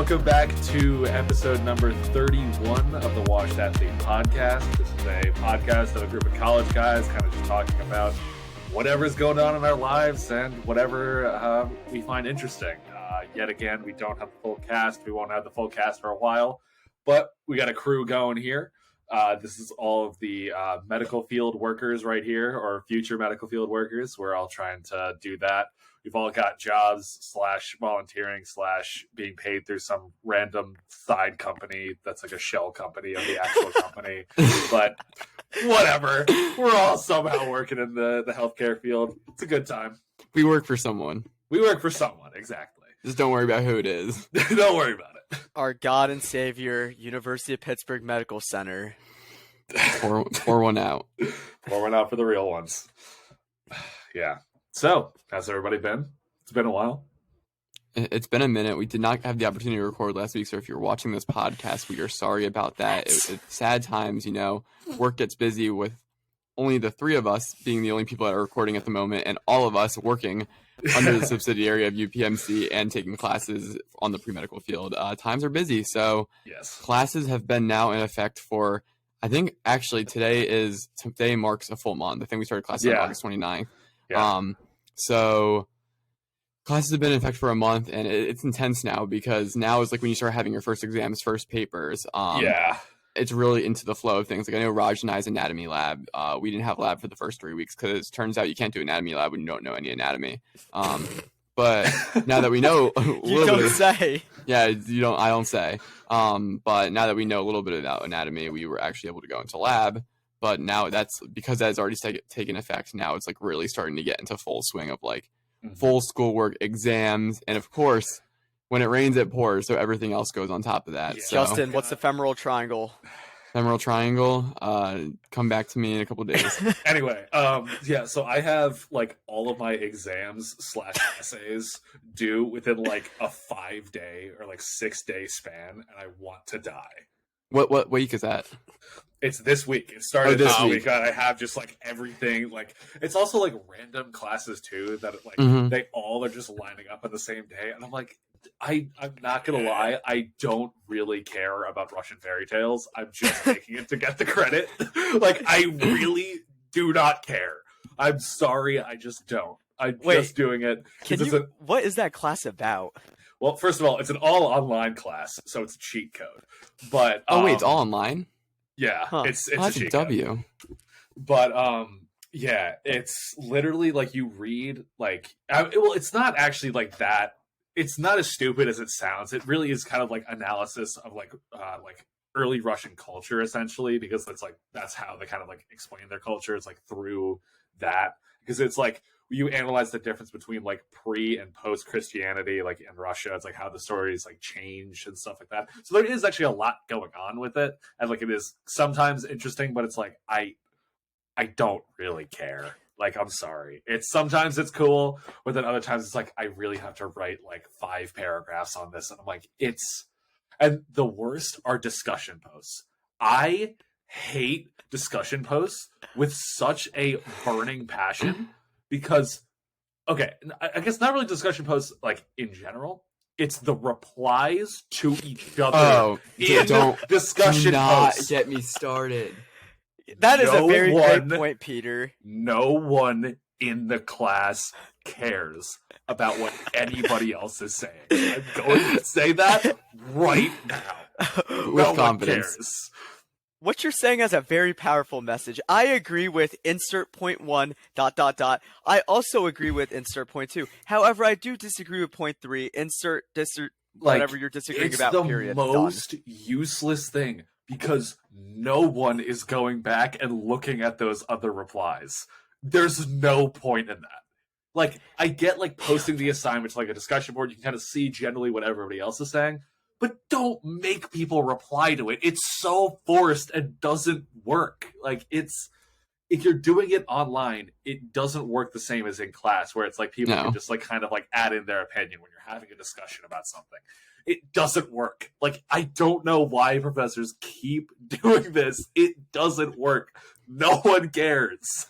welcome back to episode number 31 of the Washed Athlete Podcast. This is a podcast of a group of college guys kind of just talking about whatever's going on in our lives and whatever we find interesting. Yet again, we don't have the full cast. We won't have the full cast for a while, but we got a crew going here. This is all of the medical field workers right here, or future medical field workers. We're all trying to do that. We've all got jobs / volunteering / being paid through some random side company that's like a shell company of the actual company. But whatever. We're all somehow working in the healthcare field. It's a good time. We work for someone. We work for someone, exactly. Just don't worry about who it is. Don't worry about it. Our God and Savior, University of Pittsburgh Medical Center. Pour one out. Pour one out for the real ones. Yeah. So, how's everybody been? It's been a while. It's been a minute. We did not have the opportunity to record last week, so if you're watching this podcast, we are sorry about that. It's sad times, you know. Work gets busy with only the three of us being the only people that are recording at the moment, and all of us working under the subsidiary of UPMC and taking classes on the pre-medical field. Times are busy, so yes. Classes have been now in effect for, I think, actually today marks a full month. I think we started classes on August 29th. Yeah. So classes have been in effect for a month, and it's intense now because now is like when you start having your first exams, first papers. It's really into the flow of things. Like I know Raj and I's anatomy lab. We didn't have lab for the first 3 weeks because it turns out you can't do anatomy lab when you don't know any anatomy. But now that we know, you don't say. Yeah, you don't. I don't say. But now that we know a little bit about anatomy, we were actually able to go into lab. But now that's because that's already taken effect. Now it's like really starting to get into full swing of like full schoolwork, exams, and of course, when it rains, it pours. So everything else goes on top of that. Yeah. So, Justin, what's the femoral triangle? Femoral triangle. Come back to me in a couple of days. Anyway, so I have like all of my exams / essays due within like a 5-day or like 6-day span, and I want to die. What week is that? It's this week. It started this week. And I have just like everything. Like it's also like random classes too that like they all are just lining up on the same day, and I'm like, I'm not gonna lie, I don't really care about Russian fairy tales. I'm just making it to get the credit. Like I really do not care. I'm sorry, I just don't. I'm just doing it. What is that class about? Well, first of all, it's an all online class, so it's a cheat code. But it's all online. Yeah, it's a cheat W. code. But it's literally like you read like it's not actually like that. It's not as stupid as it sounds. It really is kind of like analysis of like early Russian culture essentially, because it's like that's how they kind of like explain their culture. It's like through that, because it's like you analyze the difference between like pre and post Christianity, like in Russia. It's like how the stories like change and stuff like that. So there is actually a lot going on with it, and like it is sometimes interesting, but it's like I don't really care. Like, I'm sorry. Sometimes it's cool, but then other times it's like, I really have to write like 5 paragraphs on this. And I'm like, and the worst are discussion posts. I hate discussion posts with such a burning passion because, okay, I guess not really discussion posts like in general. It's the replies to each other discussion posts. Get me started. That is a very great point, Peter. No one in the class cares about what anybody else is saying. I'm going to say that right now. With confidence. What you're saying has a very powerful message. I agree with insert point 1, ... I also agree with insert point 2. However, I do disagree with point 3. Insert whatever you're disagreeing about, period. It's the most useless thing, because no one is going back and looking at those other replies. There's no point in that. Like, I get, like, posting the assignment to, like, a discussion board. You can kind of see generally what everybody else is saying. But don't make people reply to it. It's so forced and doesn't work. Like, if you're doing it online, it doesn't work the same as in class, where it's like people can just, like, kind of, like, add in their opinion when you're having a discussion about something. It doesn't work. Like, I don't know why professors keep doing this. It doesn't work. No one cares.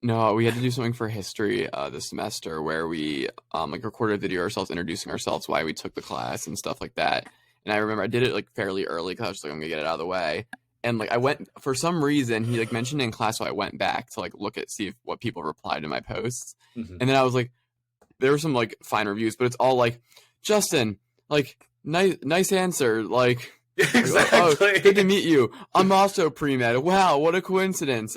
No, we had to do something for history this semester where we recorded a video ourselves introducing ourselves, why we took the class and stuff like that. And I remember I did it like fairly early because I was just like, I'm gonna get it out of the way. And like I went for some reason he like mentioned it in class, so I went back to like see what people replied to my posts. Mhm. And then I was like, there were some like fine reviews, but it's all like, Justin, like nice answer, like Exactly. oh, good to meet you. I'm also pre-med. Wow, what a coincidence.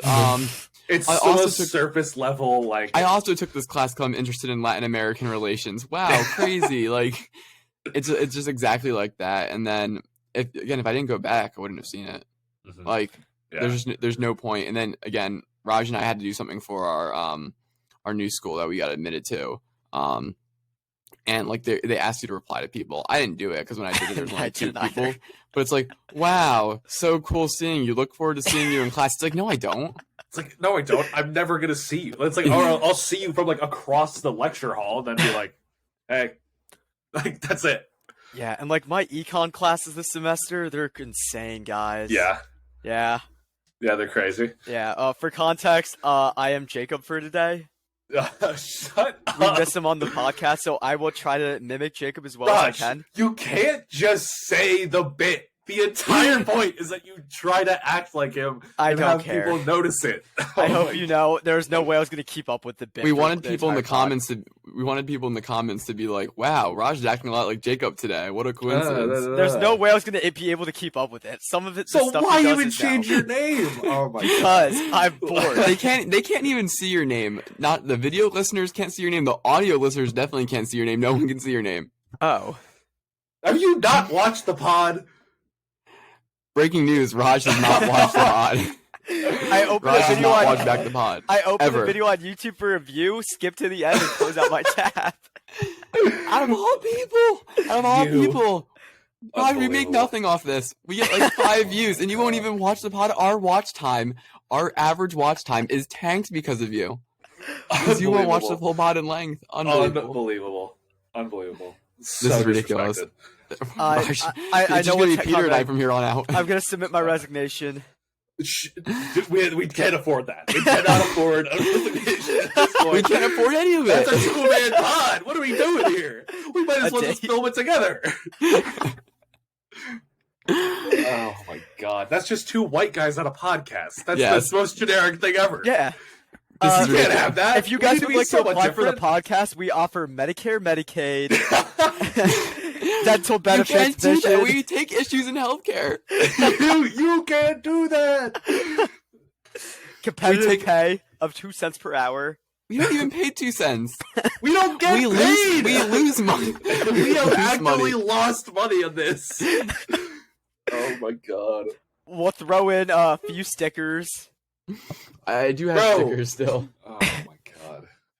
It's I so also took- surface level. Like I also took this class because I'm interested in Latin American relations. Wow, crazy. Like it's just exactly like that. And then if I didn't go back, I wouldn't have seen it. Mhm. Like Yeah. there's no point. And then again, Raj and I had to do something for our new school that we got admitted to. And like they asked you to reply to people. I didn't do it because when I did it, there was I only 2 didn't either. people. But it's like, wow, so cool seeing you. Look forward to seeing you in class. It's like, no, I don't. It's like, no, I don't. I'm never gonna see you. It's like, oh, I'll see you from like across the lecture hall, and then be like, hey, like that's it. Yeah, and like my econ classes this semester, they're insane, guys. Yeah, Yeah. they're crazy. Yeah. For context, I am Jacob for today. Shut We up. miss him on the podcast, so I will try to mimic Jacob as well as I Raj, can. you can't just say the bit. The entire point is that you try to act like him I and don't have care. people notice it. I Oh hope my you know there's no way I was gonna keep up with the bit. We for wanted people in the entire pod. comments to be like, wow, Raj is acting a lot like Jacob today. What a coincidence. There's no way I was gonna be able to keep up with it. Some of it. So the stuff why he does even is change now. your name? Oh my Because god. I'm bored. They can't even see your name. Not the video listeners can't see your name. The audio listeners definitely can't see your name. No one can see your name. Oh. Have you not watched the pod? Breaking news, Raj does not watch the pod. I opened Raj a does video not on. watch back the pod. I opened Ever. a video on YouTube for review, skip to the end, and close out my tab. Out of all You- people, Raj, we make Unbelievable. nothing off this. We get like 5 views, and you won't even watch the pod. Our average watch time is tanked because of you. Because you won't watch the full pod in length. Unbelievable. Unbelievable. This is ridiculous. disrespected. I Raj, know it's just gonna what be tech Peter and I comment. from here on out. I'm gonna submit my resignation. We can't afford that. We cannot afford a resignation at this point. We can't afford any of That's it. a 2-man pod. What are we doing here? We might as A well just day. film it together. Oh my god. That's just 2 white guys on a podcast. That's Yes. the most generic thing ever. Yeah. This is You can't ridiculous. have that. If you We guys need to would be like to somewhat apply for the different. podcast, we offer Medicare, Medicaid, dental You benefits, can't do that. vision. We take issues in healthcare. you can't do that. Competitive We take- pay of 2 cents per hour. We don't even pay 2 cents. We don't get We paid. lose money. We have lose actually money. lost money on this. Oh my god. We'll throw in a few stickers. I do have Bro. stickers still. Oh my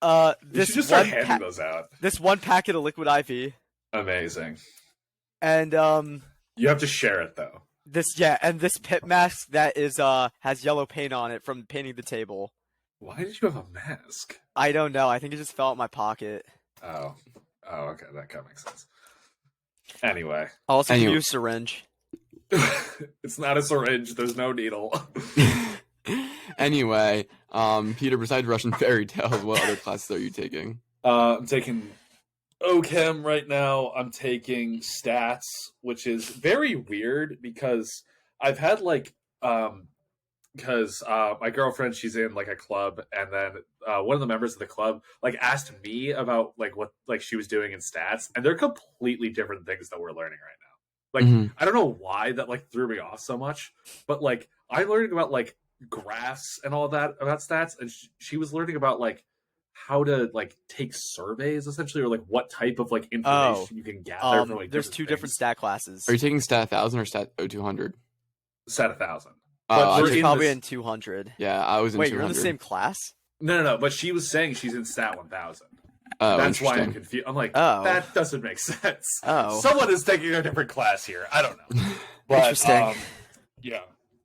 god. We This should just start one handing those out. this one packet of LiQWYD IV, Amazing. and You have to share it though. this pit mask that is has yellow paint on it from painting the table. Why did you have a mask? I don't know. I think it just fell out my pocket. Oh. Oh, okay, that kind of makes sense. Anyway. I'll also give Anyway. you a syringe. It's not a syringe, there's no needle. Anyway, Peter, besides Russian fairy tales, what other classes are you taking? I'm taking OChem right now. I'm taking stats, which is very weird because I've had like because my girlfriend, she's in like a club, and then one of the members of the club like asked me about like what like she was doing in stats, and they're completely different things that we're learning right now. Like Mhm. I don't know why that like threw me off so much, but like I'm learning about like graphs and all that about stats, and she was learning about like how to like take surveys essentially, or like what type of like information you can gather from like There's 2 different things. stat classes. Are you taking Stat 1000 or Stat 0200? Stat 1000. Oh, But I we're took- in Probably this- in 200. yeah, I was in Wait, 200. you're in the same class? No, but she was saying she's in Stat 1000. Oh, That's why I'm interesting. confused. I'm like, Oh. that doesn't make sense. Oh. Someone is taking a different class here. I don't know. But, Interesting. yeah,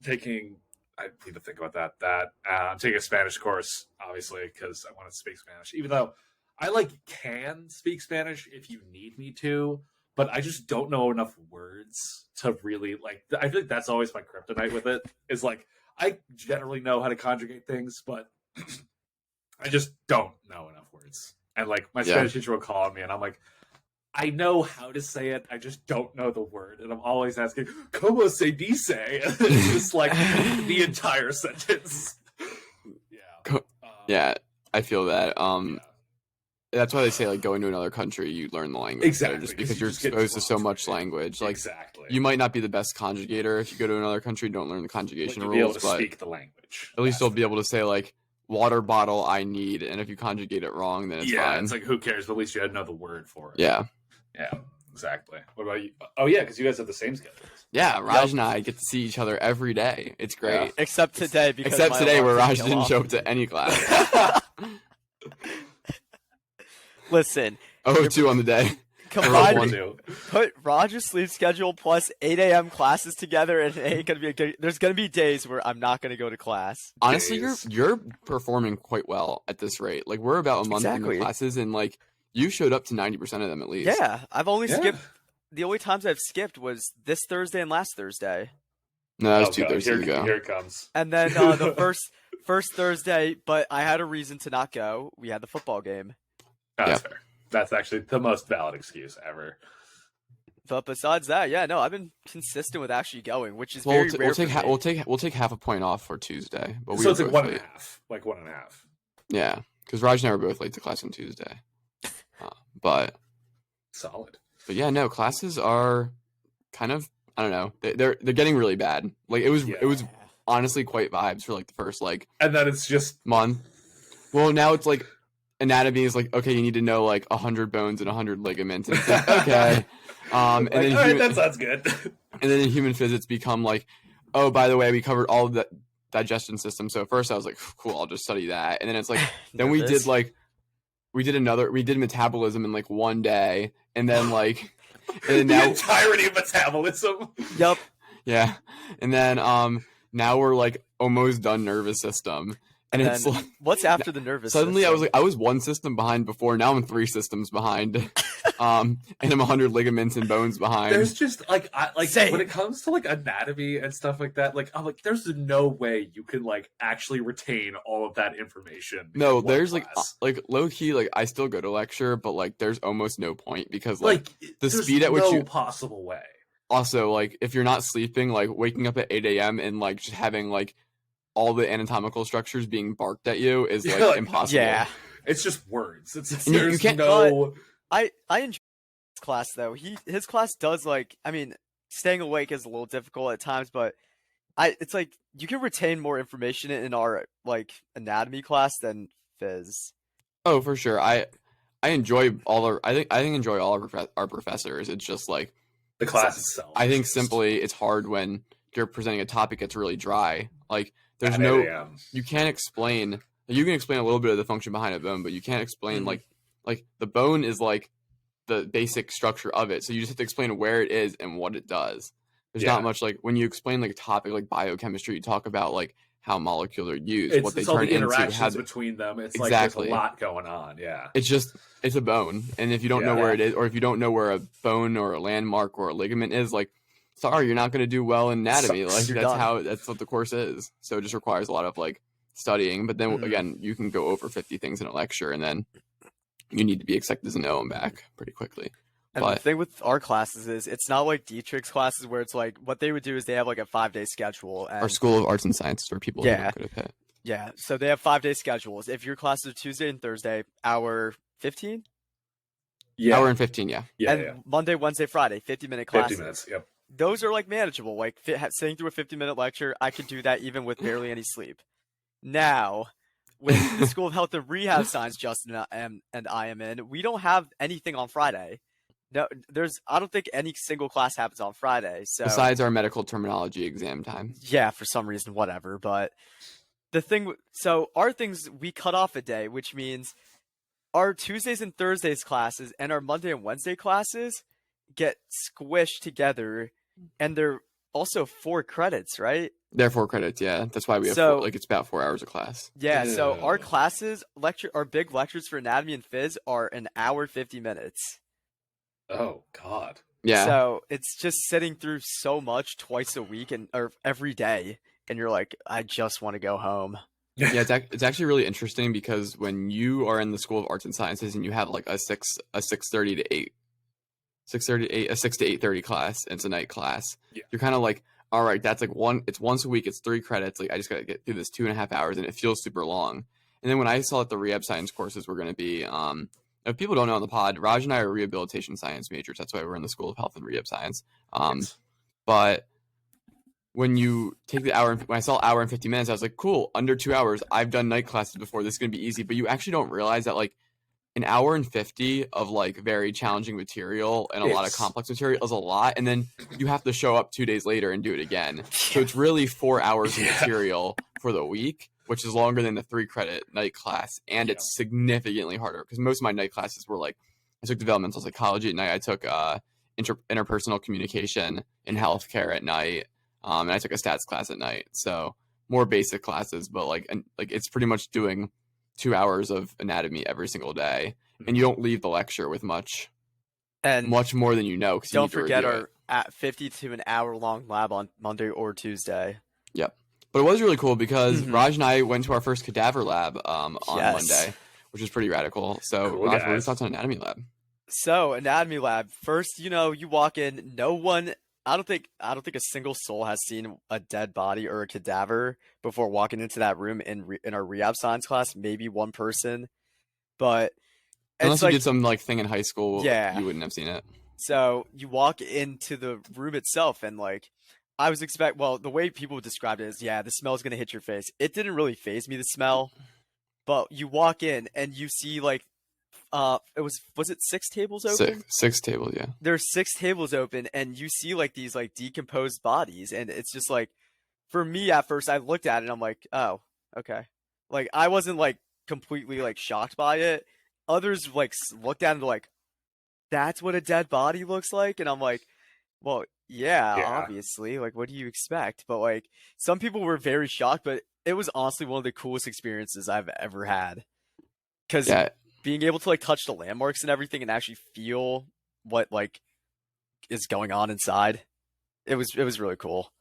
I need to think about that. I'm taking a Spanish course, obviously, because I want to speak Spanish. Even though I like can speak Spanish if you need me to, but I just don't know enough words to really like. I feel like that's always my kryptonite with it. Is like I generally know how to conjugate things, but I just don't know enough words. And like my Yeah. Spanish teacher will call on me, and I'm like, I know how to say it. I just don't know the word, and I'm always asking, "Como se dice?" And it's just like the entire sentence. Yeah. Yeah, I feel that. Yeah. That's why they say like going to another country, you learn the language. Exactly, Just 'cause because you you're just get exposed to so dropped much right in. language. Like Exactly. you might not be the best conjugator if you go to another country, don't learn the conjugation You'll be able rules, to but speak the language. at least That's you'll the be thing. able to say like water bottle I need, and if you conjugate it wrong, then it's Yeah, fine. it's like, who cares? But at least you had another word for it. Yeah. Yeah, exactly. What about you? Oh, yeah, because you guys have the same schedules. Yeah, Raj and I get to see each other every day. It's great. Yeah. Except today, because Except my today alarm where Raj go didn't off. show up to any class. Listen, 0-2 on the day. combine one. put Roger's sleep schedule plus 8 a.m. classes together, and it ain't gonna be a good. There's gonna be days where I'm not gonna go to class. Honestly, Days. you're performing quite well at this rate. Like we're about a month Exactly. into classes, and like you showed up to 90% of them at least. Yeah, I've only Yeah. skipped. The only times I've skipped was this Thursday and last Thursday, No, that was Oh, 2 God, Thursdays ago. Here it comes. and then the first Thursday. But I had a reason to not go. We had the football game. That's fair. That's actually the most valid excuse ever. But besides that, yeah, no, I've been consistent with actually going, which is Well, very rare. we'll take half a point off for Tuesday, but we So were it's like both 1.5. late. Like 1.5. Yeah, because Raj and I were both late to class on Tuesday. But Solid. yeah, no, classes are kind of, I don't know, they're getting really bad. Like it was honestly quite vibes for like the first like And then it's just month. Well, now it's like anatomy is like, okay, you need to know like 100 bones and 100 ligaments. And it's like, okay. And like, then all right, that sounds good. and then in human physics become like, oh, by the way, we covered all of the digestion system. So at first I was like, cool, I'll just study that. And then it's like, then we did metabolism in like one day, and then like, and then The now entirety of metabolism. Yep. yeah, and then now we're like almost done nervous system, and it's then like what's after the nervous? suddenly system? I was one system behind before, now I'm 3 systems behind, and I'm 100 ligaments and bones behind. There's just like Same. when it comes to like anatomy and stuff like that, like I'm like, there's no way you can like actually retain all of that information. No, in one there's class. like low key, like I still go to lecture, but like there's almost no point because like the there's speed at which no you possible way. also like if you're not sleeping, like waking up at 8 a.m. and like just having like all the anatomical structures being barked at you is like Like, impossible. Yeah. It's just words. It's And you there's can't- no. I enjoy his class though. His class does like, I mean, staying awake is a little difficult at times, but it's like you can retain more information in our like anatomy class than phys. Oh, for sure. I enjoy I think enjoy all of our professors. It's just like The class itself. I think is simply it's hard when you're presenting a topic that's really dry. Like there's at no 8 a.m. you can't explain. You can explain a little bit of the function behind a bone, but you can't explain Mhm. like the bone is like the basic structure of it. So you just have to explain where it is and what it does. There's Yeah. not much like when you explain like a topic like biochemistry, you talk about like how molecules are used, It's, what they it's all turn the into, interactions how between them. It's Exactly. like there's a lot going on. Yeah. it's a bone, and if you don't know Yeah. where it is, or if you don't know where a bone or a landmark or a ligament is, like sorry, you're not going to do well in anatomy. Sucks. Like You're done. that's what the course is. So it just requires a lot of like studying. But then Mhm. again, you can go over 50 things in a lecture, and then you need to be expected to know them back pretty quickly. And the But thing with our classes is it's not like Dietrich's classes where it's like what they would do is they have like a 5-day schedule and our School of Arts and Sciences where people who Yeah. don't go to Pitt. yeah, so they have 5-day schedules. If your classes are Tuesday and Thursday, hour 15, Yeah. Hour and 15, yeah. yeah. and yeah. Monday, Wednesday, Friday, 50-minute 50 classes. minutes. Yep. Those are like manageable. Like sitting through a 50-minute lecture, I could do that even with barely any sleep. Now, with the School of Health and Rehab Science, Justin and I am in, we don't have anything on Friday. No, I don't think any single class happens on Friday. So Besides our medical terminology exam time. yeah, for some reason, whatever. But the thing, so our things we cut off a day, which means our Tuesdays and Thursdays classes and our Monday and Wednesday classes get squished together, and they're also 4 credits, right? They're 4 credits, yeah. That's why we have So- it's about 4 hours of class. Yeah. So our Ew. classes, our big lectures for anatomy and phys are an hour 50 minutes. Oh God. Yeah. So it's just sitting through so much twice a week or every day, and you're like, I just want to go home. Yeah, it's actually really interesting because when you are in the School of Arts and Sciences and you have like a 6:30 to 8 6:30 to 8, a 6 to 8:30 class, and it's a night class. Yeah. You're kind of like, all right, that's like it's once a week, it's 3 credits. Like I just got to get through this 2.5 hours, and it feels super long. And then when I saw that the rehab science courses were going to be, if people don't know on the pod, Raj and I are rehabilitation science majors. That's why we're in the School of Health and Rehab Science. Yes. But when you take the hour, when I saw hour and 50 minutes, I was like, cool, under 2 hours. I've done night classes before. This is going to be easy. But you actually don't realize that like an hour and 50 of like very challenging material and a lot of complex material is a lot. And then you have to show up 2 days later and do it again. So it's really 4 hours of material for the week, which is longer than the 3 credit night class. And it's significantly harder because most of my night classes were like, I took developmental psychology at night. I took interpersonal communication in healthcare at night. And I took a stats class at night. So more basic classes, but like it's pretty much doing 2 hours of anatomy every single day. And you don't leave the lecture with much more than you know. Cause don't you forget our at 50 to an hour long lab on Monday or Tuesday. Yep. But it was really cool because Raj and I went to our first cadaver lab on Monday, which was pretty radical. So Cool, Raj, what are your thoughts on anatomy lab? So anatomy lab, first, you walk in, no one, I don't think a single soul has seen a dead body or a cadaver before walking into that room in our rehab science class. Maybe one person, but unless you did some like thing in high school, yeah, you wouldn't have seen it. So you walk into the room itself, and like I was the way people described it is, the smell is gonna hit your face. It didn't really faze me, the smell, but you walk in and you see like was it 6 tables open? Six tables, yeah. There's 6 tables open, and you see like these like decomposed bodies, and it's just like, for me at first, I looked at it and I'm like, oh, okay. Like I wasn't like completely like shocked by it. Others like looked at it and like, that's what a dead body looks like, and I'm like, well, yeah, obviously. Like, what do you expect? But like, some people were very shocked, but it was honestly one of the coolest experiences I've ever had. Because being able to like touch the landmarks and everything and actually feel what like is going on inside, it was really cool.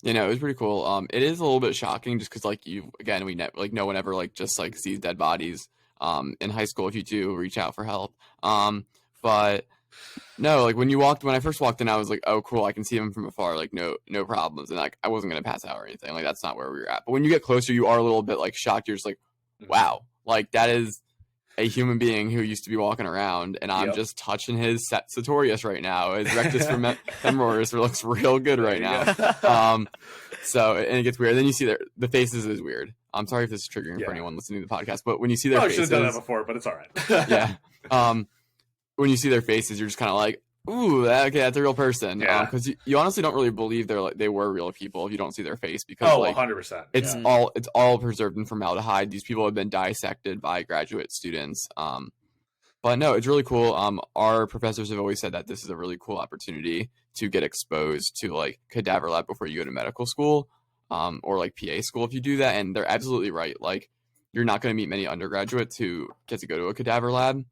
It was pretty cool. It is a little bit shocking just because like no one ever like just like sees dead bodies. In high school, if you do, reach out for help. But no, like when I first walked in, I was like, oh, cool, I can see them from afar, like no problems, and like I wasn't gonna pass out or anything. Like that's not where we were at. But when you get closer, you are a little bit like shocked. You're just like, wow, like that is a human being who used to be walking around, and I'm just touching his sartorius right now. His rectus femoris looks real good right now. So and it gets weird. Then you see the faces is weird. I'm sorry if this is triggering for anyone listening to the podcast, but when you see their faces, I should have done that before, but it's all right. When you see their faces, you're just kind of like, ooh, okay, that's a real person. Because you honestly don't really believe they were real people if you don't see their face, because 100%. It's all preserved in formaldehyde. These people have been dissected by graduate students. But no, it's really cool. Our professors have always said that this is a really cool opportunity to get exposed to like cadaver lab before you go to medical school, or like PA school if you do that. And they're absolutely right. Like you're not going to meet many undergraduates who get to go to a cadaver lab.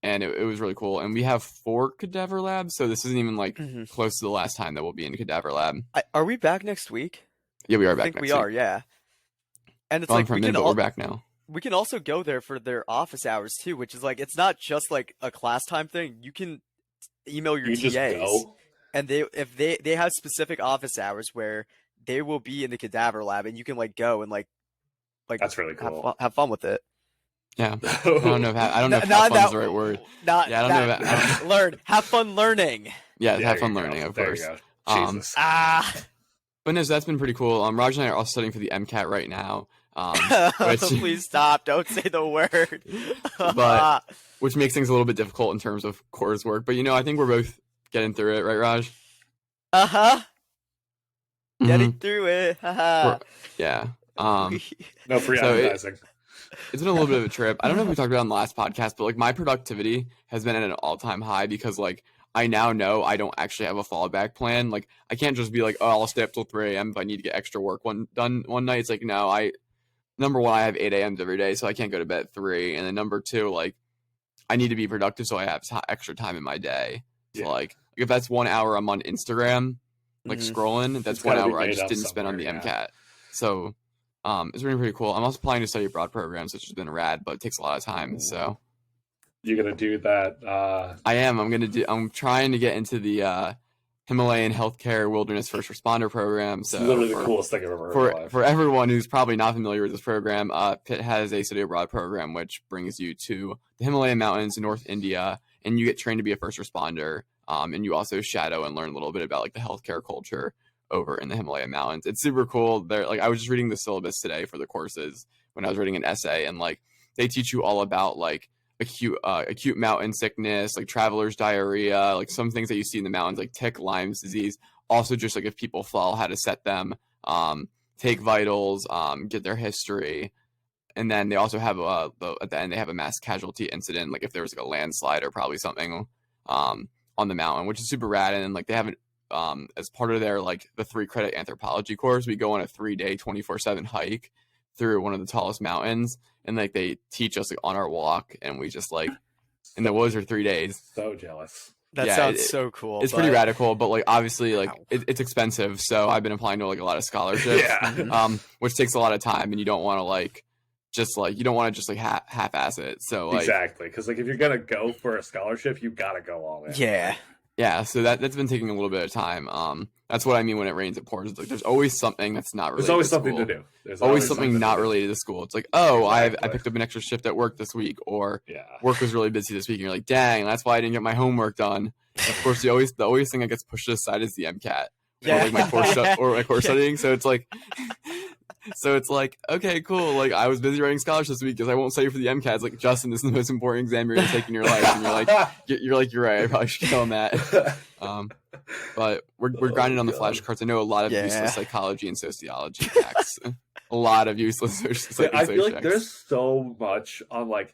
And it was really cool. And we have 4 cadaver labs, so this isn't even like close to the last time that we'll be in a cadaver lab. Are we back next week? Yeah, we are back. I think we are. Yeah. And it's like we're back now. We can also go there for their office hours too, which is like, it's not just like a class time thing. You can email your TAs, just go? and they have specific office hours where they will be in the cadaver lab, and you can like go and like that's really cool. Have fun with it. Yeah, I don't know if have fun is the right word. I don't know. Learn, have fun learning. Yeah, have fun learning, of course. Jesus. But no, so that's been pretty cool. Raj and I are all studying for the MCAT right now. Please stop! Don't say the word. But which makes things a little bit difficult in terms of coursework. But I think we're both getting through it, right, Raj? Getting through it. Yeah. No free advertising. It's been a little bit of a trip. I don't know if we talked about it on the last podcast, but like my productivity has been at an all-time high because like I now know I don't actually have a fallback plan. Like I can't just be like, oh, I'll stay up till 3 a.m. if I need to get extra work done one night. It's like, no, number one, I have 8 a.m.s every day, so I can't go to bed at 3. And then number 2, like I need to be productive, so I have extra time in my day. So like if that's 1 hour I'm on Instagram, like scrolling, that's 1 hour I just didn't spend on the MCAT. So it's really pretty cool. I'm also planning to study abroad programs, which has been rad, but it takes a lot of time. So You gonna do that? I am. I'm trying to get into the Himalayan Healthcare Wilderness First Responder Program. It's So literally the coolest thing I've ever heard in my life. For everyone who's probably not familiar with this program, Pitt has a study abroad program which brings you to the Himalayan mountains in North India, and you get trained to be a first responder. And you also shadow and learn a little bit about like the healthcare culture over in the Himalayan mountains. It's super cool. They're like, I was just reading the syllabus today for the courses when I was writing an essay, and like they teach you all about like acute mountain sickness, like traveler's diarrhea, like some things that you see in the mountains, like tick, Lyme's disease. Also, just like if people fall, how to set them, take vitals, get their history, and then they also have at the end they have a mass casualty incident, like if there was like a landslide or probably something on the mountain, which is super rad. And then like they have as part of their like the 3-credit anthropology course, we go on a 3-day 24/7 hike through one of the tallest mountains, and like they teach us like on our walk, and we just like in the woods for 3 days. So jealous. That sounds so cool. It's pretty radical, but like obviously like it's expensive, so I've been applying to like a lot of scholarships, which takes a lot of time, and you don't want to like just half-ass it. So like exactly, because like if you're gonna go for a scholarship, you gotta go all in. Yeah, so that's been taking a little bit of time. That's what I mean when it rains, it pours. It's like there's always something that's not related. There's always to something school. to do. There's always something not related to school. It's like, oh, exactly. I picked up an extra shift at work this week, or work was really busy this week, and you're like, dang, that's why I didn't get my homework done. And of course, the always thing that gets pushed aside is the MCAT, or like my course studying. So it's like, okay, cool. Like I was busy writing scholarships this week because I won't study for the MCAT. It's like, Justin, this is the most important exam you're gonna take in your life, and you're right. I probably should go on that. But we're grinding on the flashcards. I know a lot of useless psychology and sociology facts. A lot of useless sociology. I feel like there's so much on like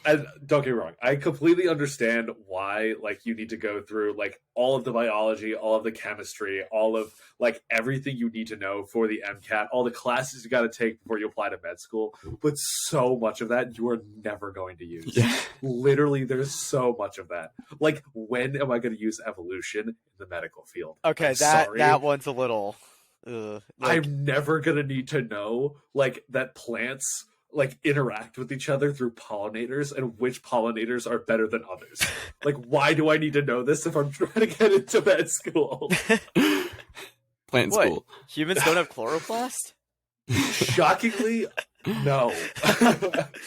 and don't get me wrong, I completely understand why like you need to go through like all of the biology, all of the chemistry, all of like everything you need to know for the MCAT, all the classes you got to take before you apply to med school, but so much of that you are never going to use. Literally, there's so much of that. Like, when am I going to use evolution in the medical field? Okay, that one's a little I'm never gonna need to know like that plants like interact with each other through pollinators and which pollinators are better than others. Like, why do I need to know this if I'm trying to get into med school? Plant school. Humans don't have chloroplast? Shockingly, no.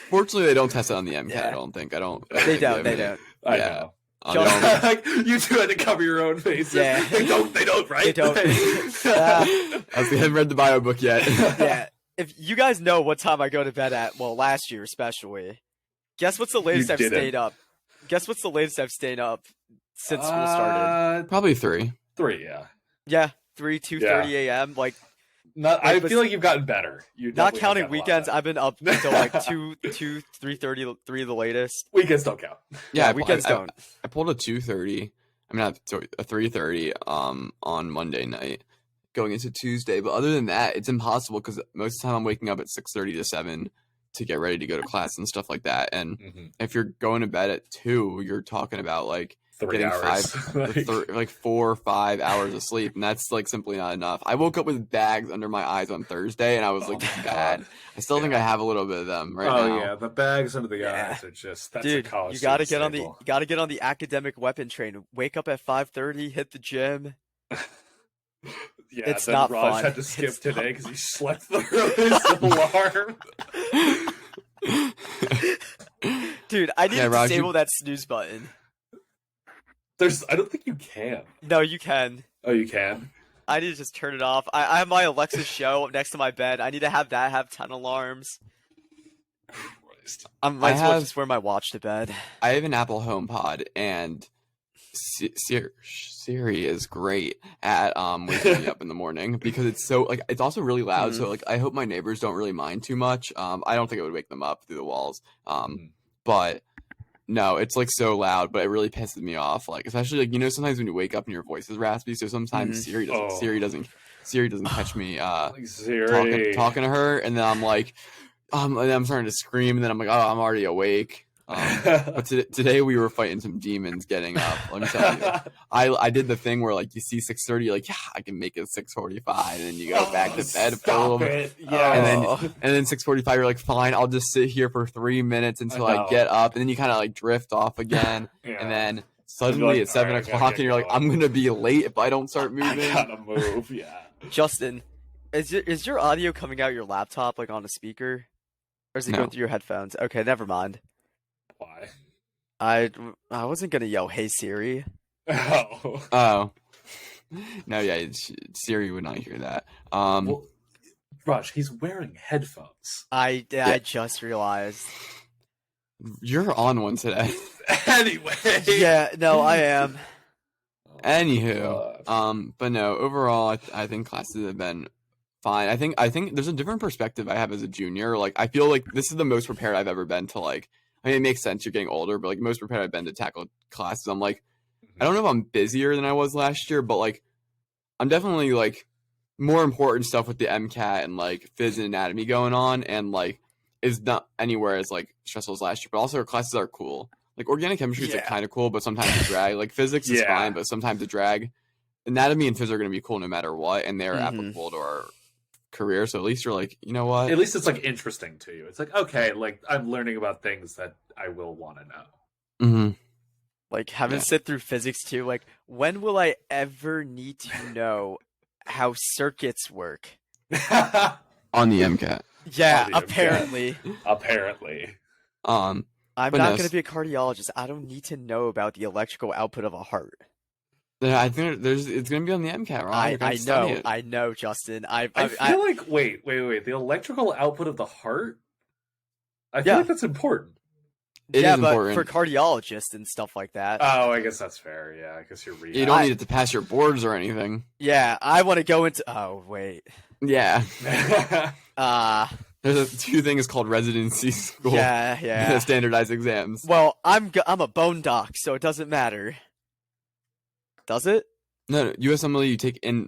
Fortunately, they don't test it on the MCAT. I don't think. They don't. They don't. I know. Like, you two had to cover your own faces. Yeah. They don't, right? They don't. I haven't read the bio book yet. Yeah. If you guys know what time I go to bed at, well, last year especially, guess what's the latest I've stayed up? Guess what's the latest I've stayed up since school started? Probably 3. 3, yeah. Yeah, 2:30 a.m. Like, I feel like you've gotten better. Not counting weekends, I've been up until like 3:30, 3 the latest. Weekends don't count. Yeah, weekends don't. I pulled a 2:30. I mean, a 3:30 on Monday night, going into Tuesday. But other than that, it's impossible because most of the time I'm waking up at 6:30 to 7 to get ready to go to class and stuff like that. And if you're going to bed at 2, you're talking about like 3 hours. 4 or 5 hours of sleep, and that's like simply not enough. I woke up with bags under my eyes on Thursday, and I was like, bad. I still think I have a little bit of them right now. Oh yeah, the bags under the eyes are just that's dude. A college you gotta get staple. on the academic weapon train. Wake up at 5:30, hit the gym. Yeah, it's then not Raj fun. had to skip today because he slept through his alarm. Dude, I need to disable that snooze button. I don't think you can. No, you can. Oh, you can? I need to just turn it off. I have my Alexa show next to my bed. I need to have that have 10 alarms. Christ. I might as well just wear my watch to bed. I have an Apple HomePod, and Siri is great at waking me up in the morning because it's so like it's also really loud. So like I hope my neighbors don't really mind too much. I don't think it would wake them up through the walls. But no, it's like so loud, but it really pisses me off. Like especially like sometimes when you wake up and your voice is raspy, so sometimes Siri doesn't catch me talking to her, and then I'm like, and then I'm starting to scream, and then I'm like, oh, I'm already awake. But today we were fighting some demons getting up. Let me tell you, I did the thing where like you see 6:30, you're like, yeah, I can make it 6:45, and then you go back to bed for a little bit. Yeah. And then 6:45, you're like, fine, I'll just sit here for 3 minutes until I get up, and then you kind of like drift off again, and then suddenly like, it's 7 "Alright, I gotta o'clock, get and you're like, going." I'm gonna be late if I don't start moving. I gotta move. Yeah. Justin, is your audio coming out your laptop like on a speaker, or is it No. going through your headphones? Okay, never mind. Why? I wasn't gonna yell, "Hey Siri." Oh. Oh. No, yeah, Siri would not hear that. Well, Raj, he's wearing headphones. I just realized. You're on one today. Anyway. Yeah, no, I am. Anywho, God. but no, overall, I think classes have been fine. I think there's a different perspective I have as a junior. Like, I feel like this is the most prepared I've ever been to, like, I mean, it makes sense, you're getting older, but like most prepared I've been to tackle classes. I'm like, I don't know if I'm busier than I was last year, but like, I'm definitely like more important stuff with the MCAT and like phys and anatomy going on, and like is not anywhere as like stressful as last year. But also our classes are cool. Like organic chemistry is like, kind of cool, but sometimes a drag. Like physics is fine, but sometimes a drag. Anatomy and phys are going to be cool no matter what, and they're applicable to our career. So at least you're like, you know what? At least it's like interesting to you. It's like, okay, like I'm learning about things that I will want to know. Mm-hmm. Like having to sit through physics too. Like, when will I ever need to know how circuits work? On the MCAT. Yeah, On the MCAT. apparently. Apparently. I'm But not no, going to be a cardiologist. I don't need to know about the electrical output of a heart. I think it's going to be on the MCAT, right? I know, Justin. I feel like wait. The electrical output of the heart. I feel like that's important. It is important for cardiologists and stuff like that. Oh, I guess that's fair. Yeah, I guess you're reading. You don't need it to pass your boards or anything. Yeah, I want to go into. Oh wait. Yeah. There's two things called residency school. Yeah. Standardized exams. Well, I'm a bone doc, so it doesn't matter. Does it? No, USMLE you take in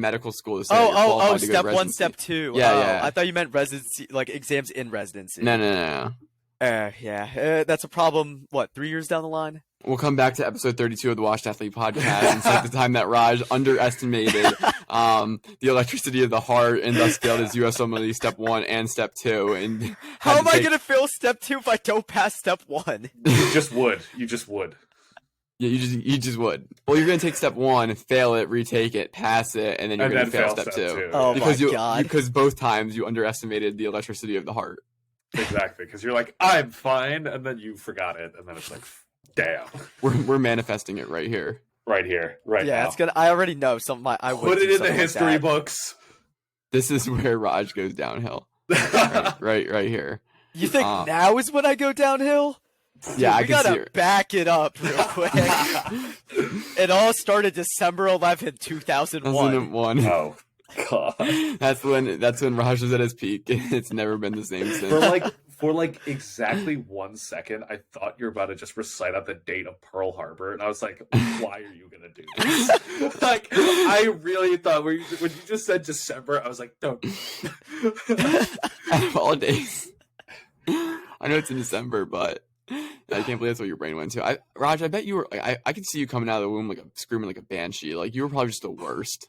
medical school to say step 1, step 2. Yeah. I thought you meant residency, like exams in residency. No. That's a problem. What, 3 years down the line? We'll come back to episode 32 of the Washed Athlete podcast and cite the time that Raj underestimated the electricity of the heart and thus failed his USMLE step 1 and step 2. And how am I going to fail step 2 if I don't pass step 1? You just would. Yeah, you just would. Well, you're gonna take step 1, fail it, retake it, pass it, and then you're gonna fail step 2. Oh because my God! Because both times you underestimated the electricity of the heart. Exactly, because you're like, I'm fine, and then you forgot it, and then it's like, damn. We're manifesting it right here. Right now. Yeah, it's gonna. I already know some. I would put it in the like history that. books. This is where Raj goes downhill. right here. You think now is when I go downhill? Yeah, Dude, we gotta back it up real quick. It all started December 11th, 2001. Oh God, that's when Raj was at his peak. It's never been the same since. For exactly 1 second, I thought you were about to just recite out the date of Pearl Harbor, and I was like, "Why are you gonna do this?" Like, I really thought when you just said December, I was like, "Don't." Out of all days, I know it's in December, but I can't believe that's what your brain went to. Raj, I bet you were. I could see you coming out of the womb screaming like a banshee. Like you were probably just the worst.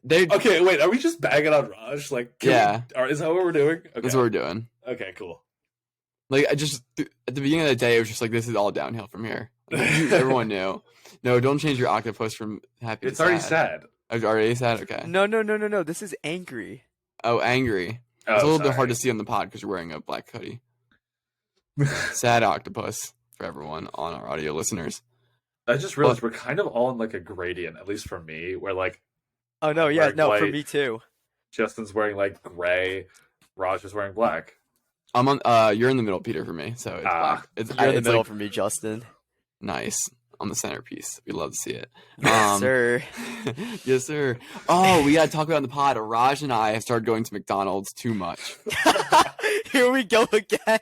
Okay, wait. Are we just bagging on Raj? Like, is that what we're doing? Okay. That's what we're doing. Okay, cool. Like at the beginning of the day, it was just like this is all downhill from here. Everyone knew. No, don't change your octopus from happy. It's to already sad. sad. It's already sad. Okay. No. This is angry. Oh, angry. It's a little bit hard to see on the pod because you're wearing a black hoodie. Sad octopus for everyone on our audio listeners. I just realized we're kind of all in like a gradient, at least for me, where like. Oh no! Yeah, no, white, for me too. Justin's wearing like gray. Raj is wearing black. I'm on. You're in the middle, Peter, for me. So it's black. You're in the middle for me, Justin. Nice. On the centerpiece. We'd love to see it. Yes, sir. Yes, sir. Oh, we gotta talk about in the pod. Raj and I have started going to McDonald's too much. Here we go again.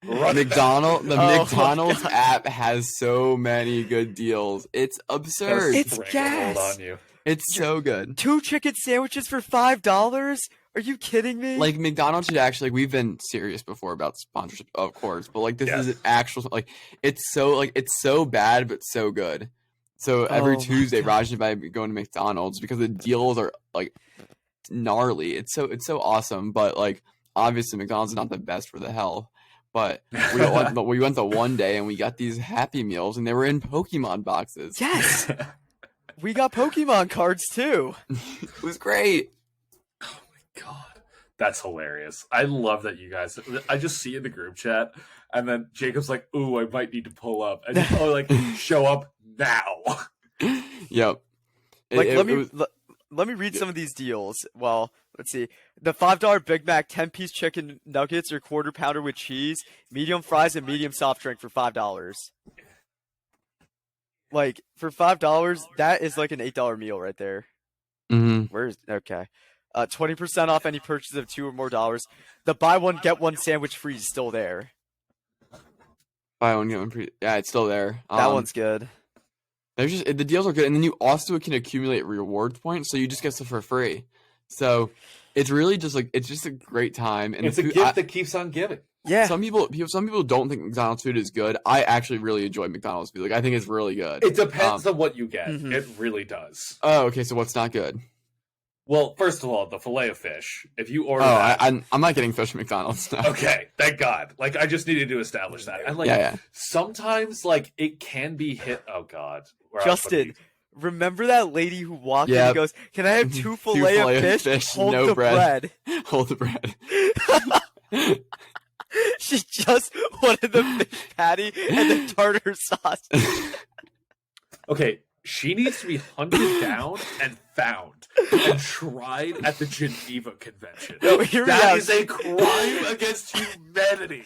McDonald's app has so many good deals. It's absurd. It's gas. Hold on you. It's so good. 2 chicken sandwiches for $5? Are you kidding me? Like McDonald's should actually, like, we've been serious before about sponsorship, of course, but like this is an actual, like, it's so bad but so good. So every Oh my Tuesday, God. Raj and I be going to McDonald's because the deals are like gnarly. It's so awesome, but like obviously McDonald's is not the best for the health. But we went the one day and we got these Happy Meals and they were in Pokemon boxes. Yes, we got Pokemon cards too. It was great. Oh my god, that's hilarious. I love that you guys. I just see in the group chat, and then Jacob's like, "Ooh, I might need to pull up," and you like show up now. Yep. Like, let me read some of these deals. Well, let's see. The $5 Big Mac 10-piece chicken nuggets or quarter pounder with cheese, medium fries, and medium soft drink for $5. Like, for $5, that is like an $8 meal right there. Mm-hmm. Okay. 20% off any purchase of $2 or more. The buy one get one sandwich free is still there. Buy one get one free. Yeah, it's still there. That one's good. There's just the deals are good, and then you also can accumulate rewards points, so you just get stuff for free. So it's really just like it's just a great time, and It's a gift that keeps on giving. Yeah. Some people don't think McDonald's food is good. I actually really enjoy McDonald's food. Like I think it's really good. It depends on what you get. Mhm. It really does. Oh, okay. So what's not good? Well, first of all, the fillet of fish. If you order Oh, that, I'm not getting fish at McDonald's now. okay, thank God. Like I just needed to establish that. And like Yeah. sometimes like it can be hit. Oh God, where else would Justin, remember that lady who walked in Yep. and goes, "Can I have two fillet of fish? Hold no the bread." bread." Hold the bread. She just wanted the fish patty and the tartar sauce. Okay, she needs to be hunted down and found and tried at the Geneva Convention. No, hear me That out. is a crime against humanity.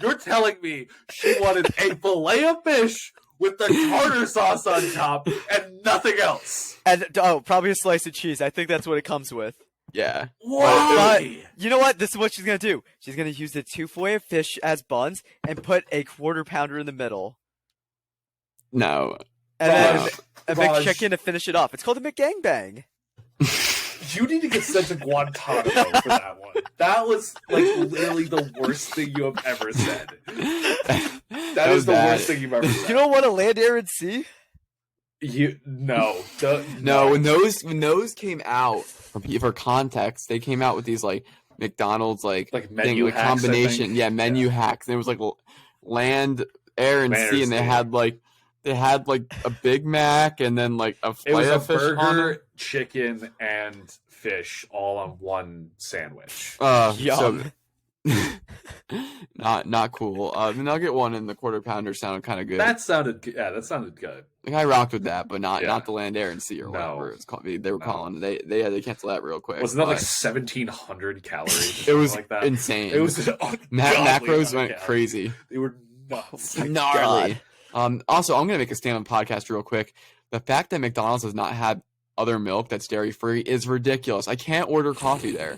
You're telling me she wanted a fillet of fish with the tartar sauce on top and nothing else. And probably a slice of cheese. I think that's what it comes with. Yeah. Why? You know what? This is what she's gonna do. She's gonna use the 2 fillet of fish as buns and put a quarter pounder in the middle, No. and then Raj, a Raj. McChicken to finish it off. It's called a McGangbang. You need to get sent to Guantanamo for that one. That was like literally the worst thing you have ever said. That was is the bad. worst thing you've ever said. You don't want to land, air, and sea? No. No, when those came out for context, they came out with these like McDonald's like menu like hacks, I combination, think. yeah, menu hacks. And it was like land, air, and Land, sea, and they had like a Big Mac and then like a It was fillet a of fish on burger, it. chicken, and fish all on one sandwich. Yum. Not cool. The nugget one and the quarter pounder sounded kind of good. That sounded good. Like I rocked with that, but not Yeah. the land, air, and sea or No. whatever it's called. They were No. calling. They had to cancel that real quick. Wasn't that like but 1,700 calories? it was like that. insane. It was macros went crazy. They were nuts. Gnarly. Also, I'm gonna make a statement on the podcast real quick. The fact that McDonald's does not have other milk that's dairy free is ridiculous. I can't order coffee there.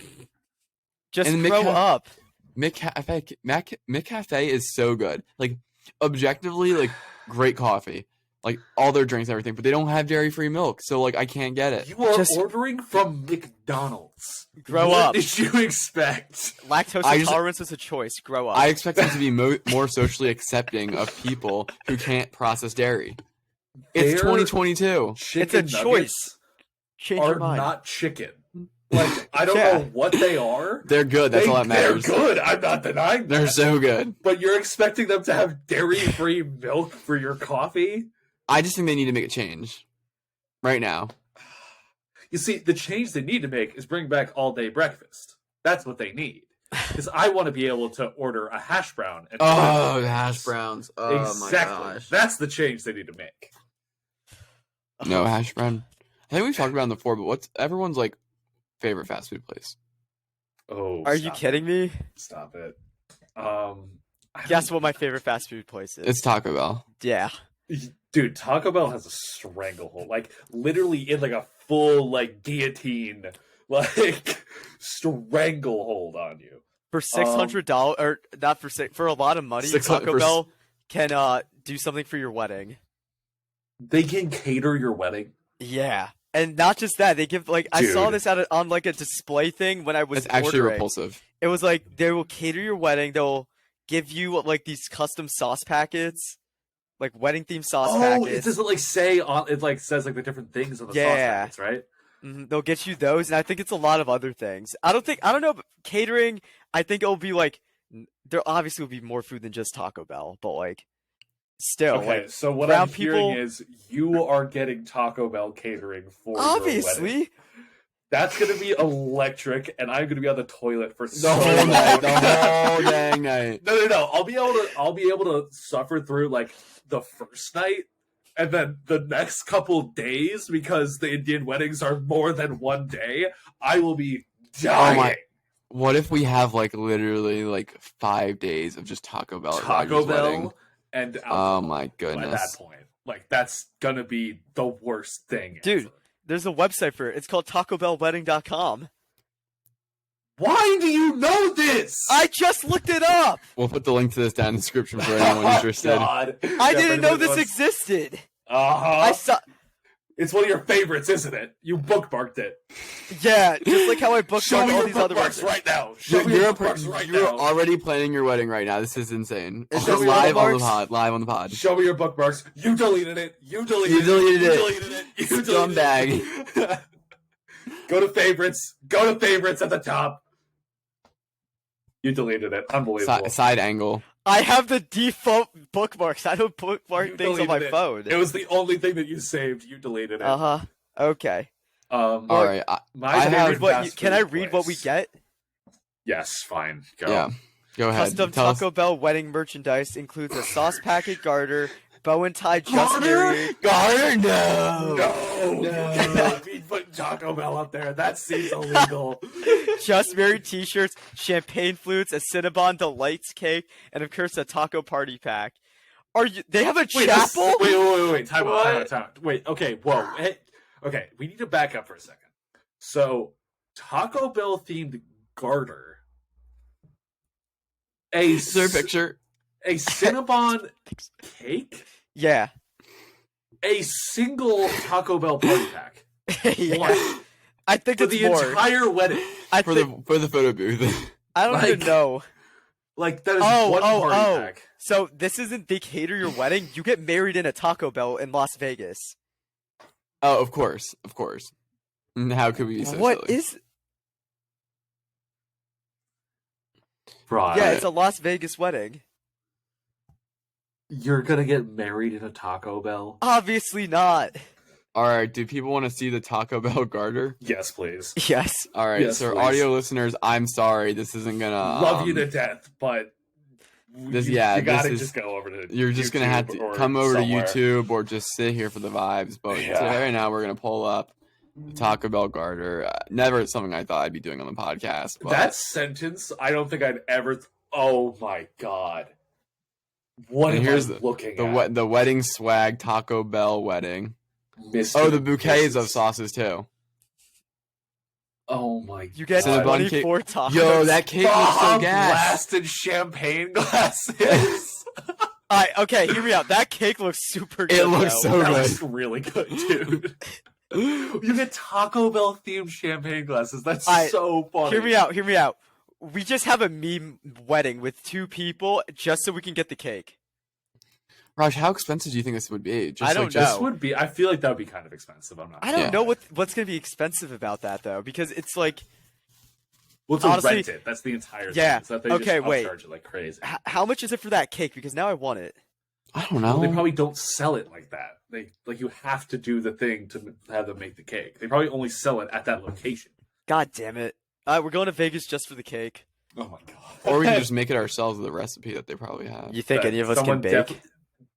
Just And grow up. McCafe is so good. Like objectively, like great coffee. Like all their drinks and everything, but they don't have dairy free milk, so like I can't get it. You are Just- ordering from McDonald's. Grow what up. did you expect? Lactose I just- intolerance is a choice. Grow up. I expect them to be more socially accepting of people who can't process dairy. It's Their 2022. Chicken It's a nuggets choice. Change are your mind. not chicken. Like I don't Yeah. know what they are. They're good. That's all that matters. They're good. I'm not denying They're that. so good. But you're expecting them to have dairy-free milk for your coffee? I just think they need to make a change right now. You see, the change they need to make is bring back all-day breakfast. That's what they need. Because I want to be able to order a hash brown. And Oh, the hash browns. Oh exactly. my gosh. That's the change they need to make. No hash brown. I think we've talked about it before, but what's everyone's like favorite fast food place? Oh, Are you stop kidding me? it. Stop it. I Guess don't- what my favorite fast food place is? It's Taco Bell. Yeah. Dude, Taco Bell has a stranglehold. Like, literally in like a full, like, guillotine, like, stranglehold on you. For $600, or not for a lot of money, 600 Taco Bell can do something for your wedding. They can cater your wedding. Yeah. And not just that, they give like I saw Dude. this on like a display thing when I was It's actually ordering. repulsive. It was like they will cater your wedding. They'll give you like these custom sauce packets, like wedding themed sauce Oh, packets. it doesn't like say on. It like says like the different things on the sauce Yeah. packets, right? They'll get you those, and I think it's a lot of other things. I don't know, but catering. I think it'll be like there obviously will be more food than just Taco Bell, but like still, Okay, like so what brown I'm hearing people- is you are getting Taco Bell catering for your wedding. obviously. That's gonna be electric, and I'm gonna be on the toilet for The so whole long. night, the whole dang night. No. I'll be able to suffer through like the first night, and then the next couple days because the Indian weddings are more than one day. I will be dying. Oh my- What if we have like literally like 5 days of just Taco Bell at Taco Roger's Bell wedding? and Oh alcohol my by that goodness. point. Like that's gonna be the worst thing, Dude. ever. There's a website for it. It's called TacoBellWedding.com. Why do you know this? I just looked it up. We'll put the link to this down in the description for anyone interested. God. I didn't know this existed. Uh-huh. I saw. It's one of your favorites, isn't it? You bookmarked it. Yeah, just like how I Show bookmarked me all your these other bookmarks websites. right now. Show me You're, your bookmarks right you're now. already planning your wedding right now. This is insane. Is Just this live on the bookmarks? pod. Live on the pod. Show me your bookmarks. You deleted it. You deleted You deleted it. it. You deleted it. You deleted Scumbag. it. Go to favorites. Go to favorites at the top. You deleted it. Unbelievable. Side angle. I have the default bookmarks. I don't bookmark You things on my deleted it. phone. It was the only thing that you saved. You deleted it. Uh-huh. Okay. All right. My I have- favorite Read what fast can I food read what we place. get? Yes, fine. Go. Yeah. Go ahead. Custom Tell us- Taco Bell wedding merchandise includes a sauce packet garter, bow and tie just married. Garter? No. No, you No. cannot be putting Taco Bell up there. That seems illegal. Just married t-shirts, champagne flutes, a Cinnabon Delights cake, and of course a taco party pack. Are you? They have a Wait, chapel? Wait. Time out. What? Wait. Okay. Whoa. Hey, okay. We need to back up for a second. So, Taco Bell themed garter. Is there a picture? A Cinnabon cake. Yeah. A single Taco Bell party pack. Yeah. One. I think For it's the more. entire wedding. I For think, the photo booth. I don't even like- know. Like that is Oh, one party oh. pack. So this isn't they cater your wedding. You get married in a Taco Bell in Las Vegas. Oh, of course. And how could we be so What silly? is? Right. Yeah, it's a Las Vegas wedding. You're gonna get married in a Taco Bell? Obviously not. All right. Do people want to see the Taco Bell garter? Yes, please. Yes. All right. Yes, so please. audio listeners, I'm sorry. This isn't gonna Love you to death, but this- you, yeah, you gotta this is- just go over to. You're just gonna have YouTube to or come over somewhere. to YouTube or just sit here for the vibes. But Yeah. today, right now, we're gonna pull up the Taco Bell garter. Never something I thought I'd be doing on the podcast. But That sentence, I don't think I'd ever. Oh my god! What And am here's I looking the at? the wedding swag Taco Bell wedding. Mr. Oh, the bouquets of Mrs. sauces too. Oh my! You get Cinnabon god. 24 tacos. Yo, that cake looks so Bomb gas. blasted champagne glasses. Alright, okay, hear me out. That cake looks super good. It looks though. so that good. looks really good, dude. You get Taco Bell themed champagne glasses. That's so funny. Hear me out. We just have a meme wedding with 2 people just so we can get the cake. Raj, how expensive do you think this would be? Just I don't like, know. just- This would be. I feel like that would be kind of expensive. I'm not. I don't Yeah. know what's gonna be expensive about that though, because it's like Well, to honestly- rent it. That's the entire Yeah, thing. So that they okay, just wait. upcharge it like crazy. how much is it for that cake? Because now I want it. I don't Well, know. they probably don't sell it like that. They like you have to do the thing to have them make the cake. They probably only sell it at that location. God damn it! We're going to Vegas just for the cake. Oh my god! Or we can just make it ourselves with the recipe that they probably have. You think That any of us can someone bake?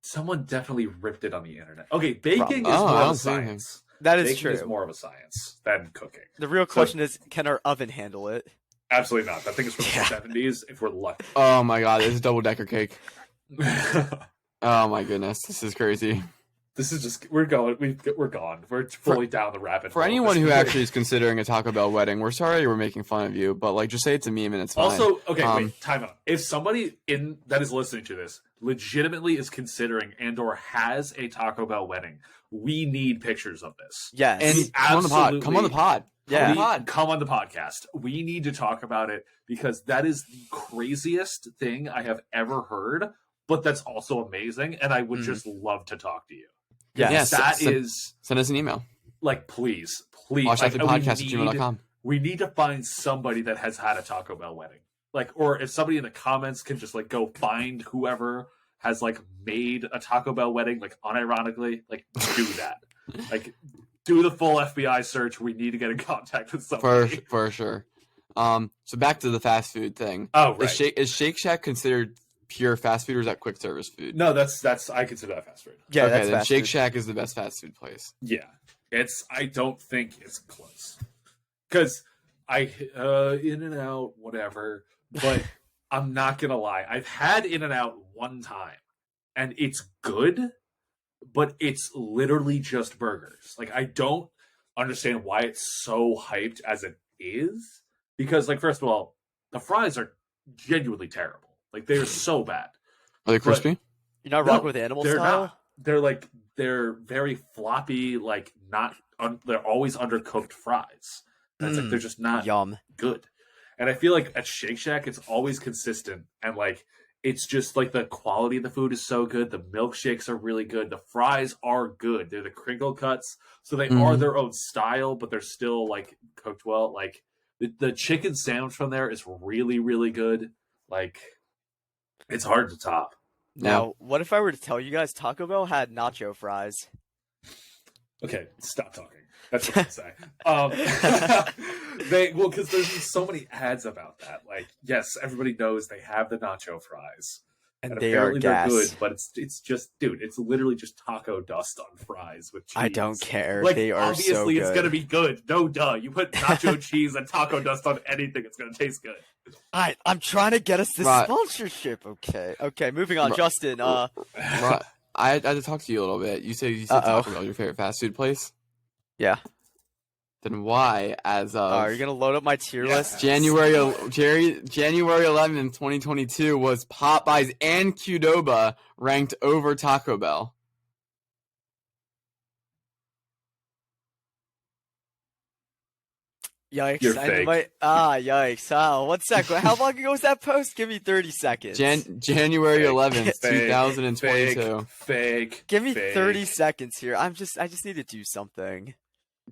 someone definitely ripped it on the internet. Okay, baking Probably. is Oh, more I of don't a see anything. science. That is Baking is true. more of a science than cooking. The real question is, can our oven handle it? Absolutely not. That thing is from Yeah. the 70s. If we're lucky. Oh my god, this is double decker cake. Oh my goodness, this is crazy. This is just we're going. We're gone. We're fully down the rabbit For hole. anyone This who is- actually is considering a Taco Bell wedding, we're sorry we're making fun of you, but like just say it's a meme and it's fine. Also, okay, Um, wait, time out. If somebody that is listening to this legitimately is considering and/or has a Taco Bell wedding, we need pictures of this. Yes. And come on the pod. Come on the pod. Yeah. Come on the podcast. We need to talk about it because that is the craziest thing I have ever heard, but that's also amazing, and I would just love to talk to you. Yes. Send us an email. Like, please. Watchafterpodcast@gmail.com. We need to find somebody that has had a Taco Bell wedding. Like, or if somebody in the comments can just like go find whoever has like made a Taco Bell wedding, like unironically, like do that. Like, do the full FBI search. We need to get in contact with somebody. For sure. So back to the fast food thing. Oh, right. Is Shake Shack considered pure fast food, or is that quick service food? No, that's I consider that fast food. Yeah, okay, that's then fast Shake food. Shack is the best fast food place. Yeah, I don't think it's close because In-N-Out, whatever. But I'm not gonna lie, I've had In-N-Out one time, and it's good, but it's literally just burgers. Like, I don't understand why it's so hyped as it is, because, like, first of all, the fries are genuinely terrible. Like, they're so bad. Are they crispy? You're not rocking with animal they're style? not. They're very floppy, like, they're always undercooked fries. And it's like, they're just not Yum. good. And I feel like at Shake Shack, it's always consistent. And, like, it's just, like, the quality of the food is so good. The milkshakes are really good. The fries are good. They're the crinkle cuts. So they are their own style, but they're still, like, cooked well. Like, the chicken sandwich from there is really, really good. Like, it's hard to top. Now, what if I were to tell you guys Taco Bell had nacho fries? Okay, stop talking. That's what I say. Because there's been so many ads about that. Like, yes, everybody knows they have the nacho fries, And they are apparently gas. they're good. But it's just, dude, it's literally just taco dust on fries with cheese. I don't care. Like, They are so obviously, good. it's gonna be good. No duh. You put nacho cheese and taco dust on anything, it's gonna taste good. I'm trying to get us this Right. sponsorship. Okay, moving on. Right. Justin, Right. I had to talk to you a little bit. You said Taco Bell, your favorite fast food place. yeah. Then why, as of Are you gonna load up my tier list? January 11th, 2022, was Popeyes and Qdoba ranked over Taco Bell? Yikes! You're fake. Yikes! Oh, 1 sec. How long ago was that post? Give me 30 seconds. January Fake. 11th, Fake. 2022. Fake. Give me fake. 30 seconds here. I just need to do something.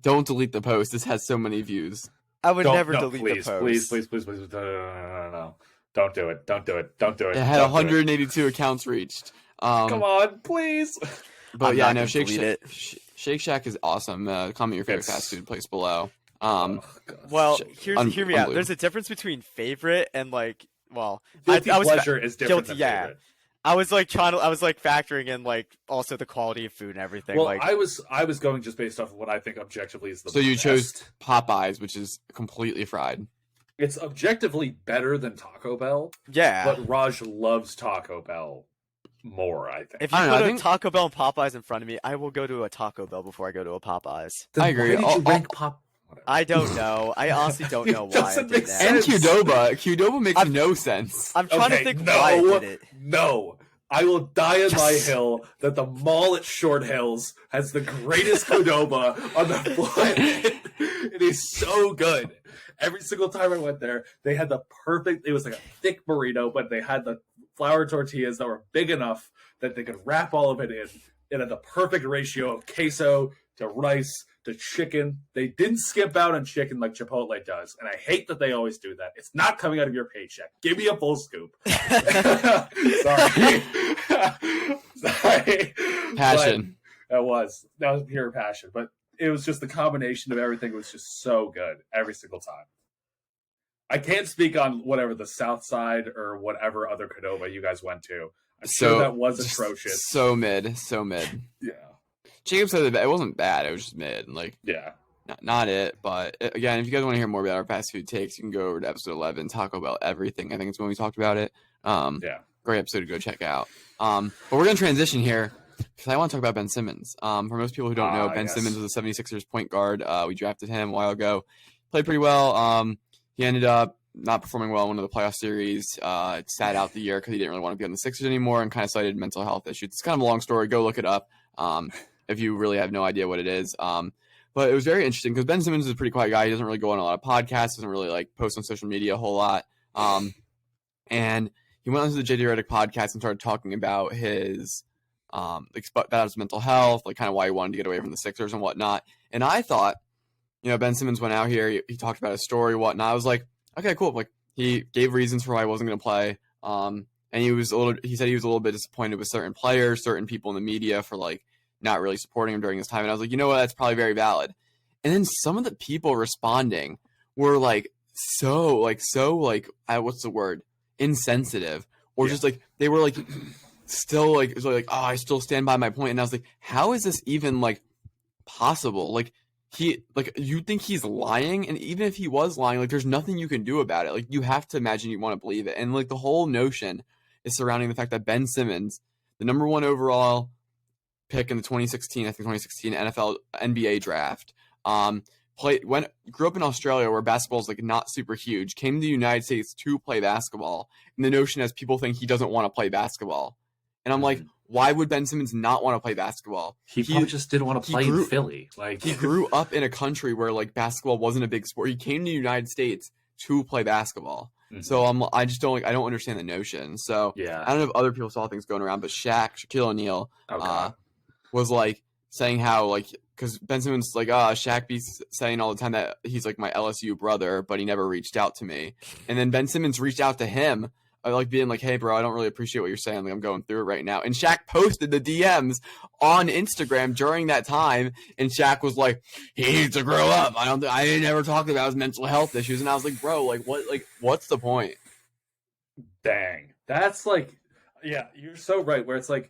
Don't delete the post. This has so many views. I would Don't- never no, delete please, the post. Please. No. Don't do it. Don't do it. Don't do it. It had Don't do it. 182 accounts reached. Come on, please. But I'm yeah, not no, gonna Shake delete Shack, Shake Shack is awesome. Comment your favorite It's- fast food place below. Oh, God. Well, Sh- hear me out. unbelievable. There's a difference between favorite and like, well, Guilty I was pleasure is different guilty, than yeah. favorite. I was factoring in like also the quality of food and everything. Well, like, I was going just based off of what I think objectively is the So you best. chose Popeyes, which is completely fried. It's objectively better than Taco Bell, yeah. but Raj loves Taco Bell more, I think. If you I don't know, put I a think- Taco Bell and Popeyes in front of me, I will go to a Taco Bell before I go to a Popeyes. Then I agree. Why did I'll- you rank Pop? Whatever. I don't know. I honestly don't know It why I doesn't did make that. And sense. Qdoba makes no sense. I'm trying to Okay, think why I did it. No. I will die on my Yes. hill that the mall at Short Hills has the greatest Qdoba on the planet. It is so good. Every single time I went there, they had the perfect, it was like a thick burrito, but they had the flour tortillas that were big enough that they could wrap all of it in. It had the perfect ratio of queso to rice to chicken. They didn't skip out on chicken like Chipotle does, and I hate that they always do that. It's not coming out of your paycheck. Give me a full scoop. Sorry. Sorry. Passion. But that was pure passion. But it was just the combination of everything was just so good every single time. I can't speak on whatever the South Side or whatever other Qdoba you guys went to. I'm sure that was just atrocious. So mid. Yeah. Jacob said it wasn't bad. It was just mid. Like, Yeah. not it. But again, if you guys want to hear more about our fast food takes, you can go over to episode 11, Taco Bell Everything. I think it's when we talked about it. Yeah. Great episode to go check out. But we're going to transition here because I want to talk about Ben Simmons. For most people who don't know, Ben yes. Simmons was a 76ers point guard. We drafted him a while ago. Played pretty well. He ended up not performing well in one of the playoff series. Sat out the year because he didn't really want to be on the Sixers anymore, and kind of cited mental health issues. It's kind of a long story. Go look it up if you really have no idea what it is. But it was very interesting because Ben Simmons is a pretty quiet guy. He doesn't really go on a lot of podcasts, doesn't really like post on social media a whole lot. And he went onto the JD Redick podcast and started talking about his about his mental health, like kind of why he wanted to get away from the Sixers and whatnot. And I thought, Ben Simmons went out here, he talked about his story, whatnot. I was like, okay, cool. Like he gave reasons for why he wasn't going to play. And he said he was a little bit disappointed with certain players, certain people in the media for like not really supporting him during this time. And I was like, you know what? That's probably very valid. And then some of the people responding were like, what's the word? Insensitive, or just like, they were like, still like, oh, I still stand by my point. And I was like, how is this even like possible? Like you think he's lying? And even if he was lying, like there's nothing you can do about it. Like you have to imagine you want to believe it. And like the whole notion is surrounding the fact that Ben Simmons, the number 1 overall pick in the 2016 NFL NBA draft, grew up in Australia where basketball is like not super huge, came to the United States to play basketball, and the notion is people think he doesn't want to play basketball. And I'm like, why would Ben Simmons not want to play basketball? He probably just didn't want to play in Philly. Like he grew up in a country where like basketball wasn't a big sport. He came to the United States to play basketball. So I just don't I don't understand the notion. So I don't know if other people saw things going around, but Shaquille O'Neal was like saying how like, because Ben Simmons like, Shaq be saying all the time that he's like my LSU brother, but he never reached out to me. And then Ben Simmons reached out to him, like being like, hey, bro, I don't really appreciate what you're saying. Like, I'm going through it right now. And Shaq posted the DMs on Instagram during that time. And Shaq was like, he needs to grow up. I never talked about his mental health issues. And I was like, bro, like, what's the point? Dang. That's like, yeah, you're so right. Where it's like,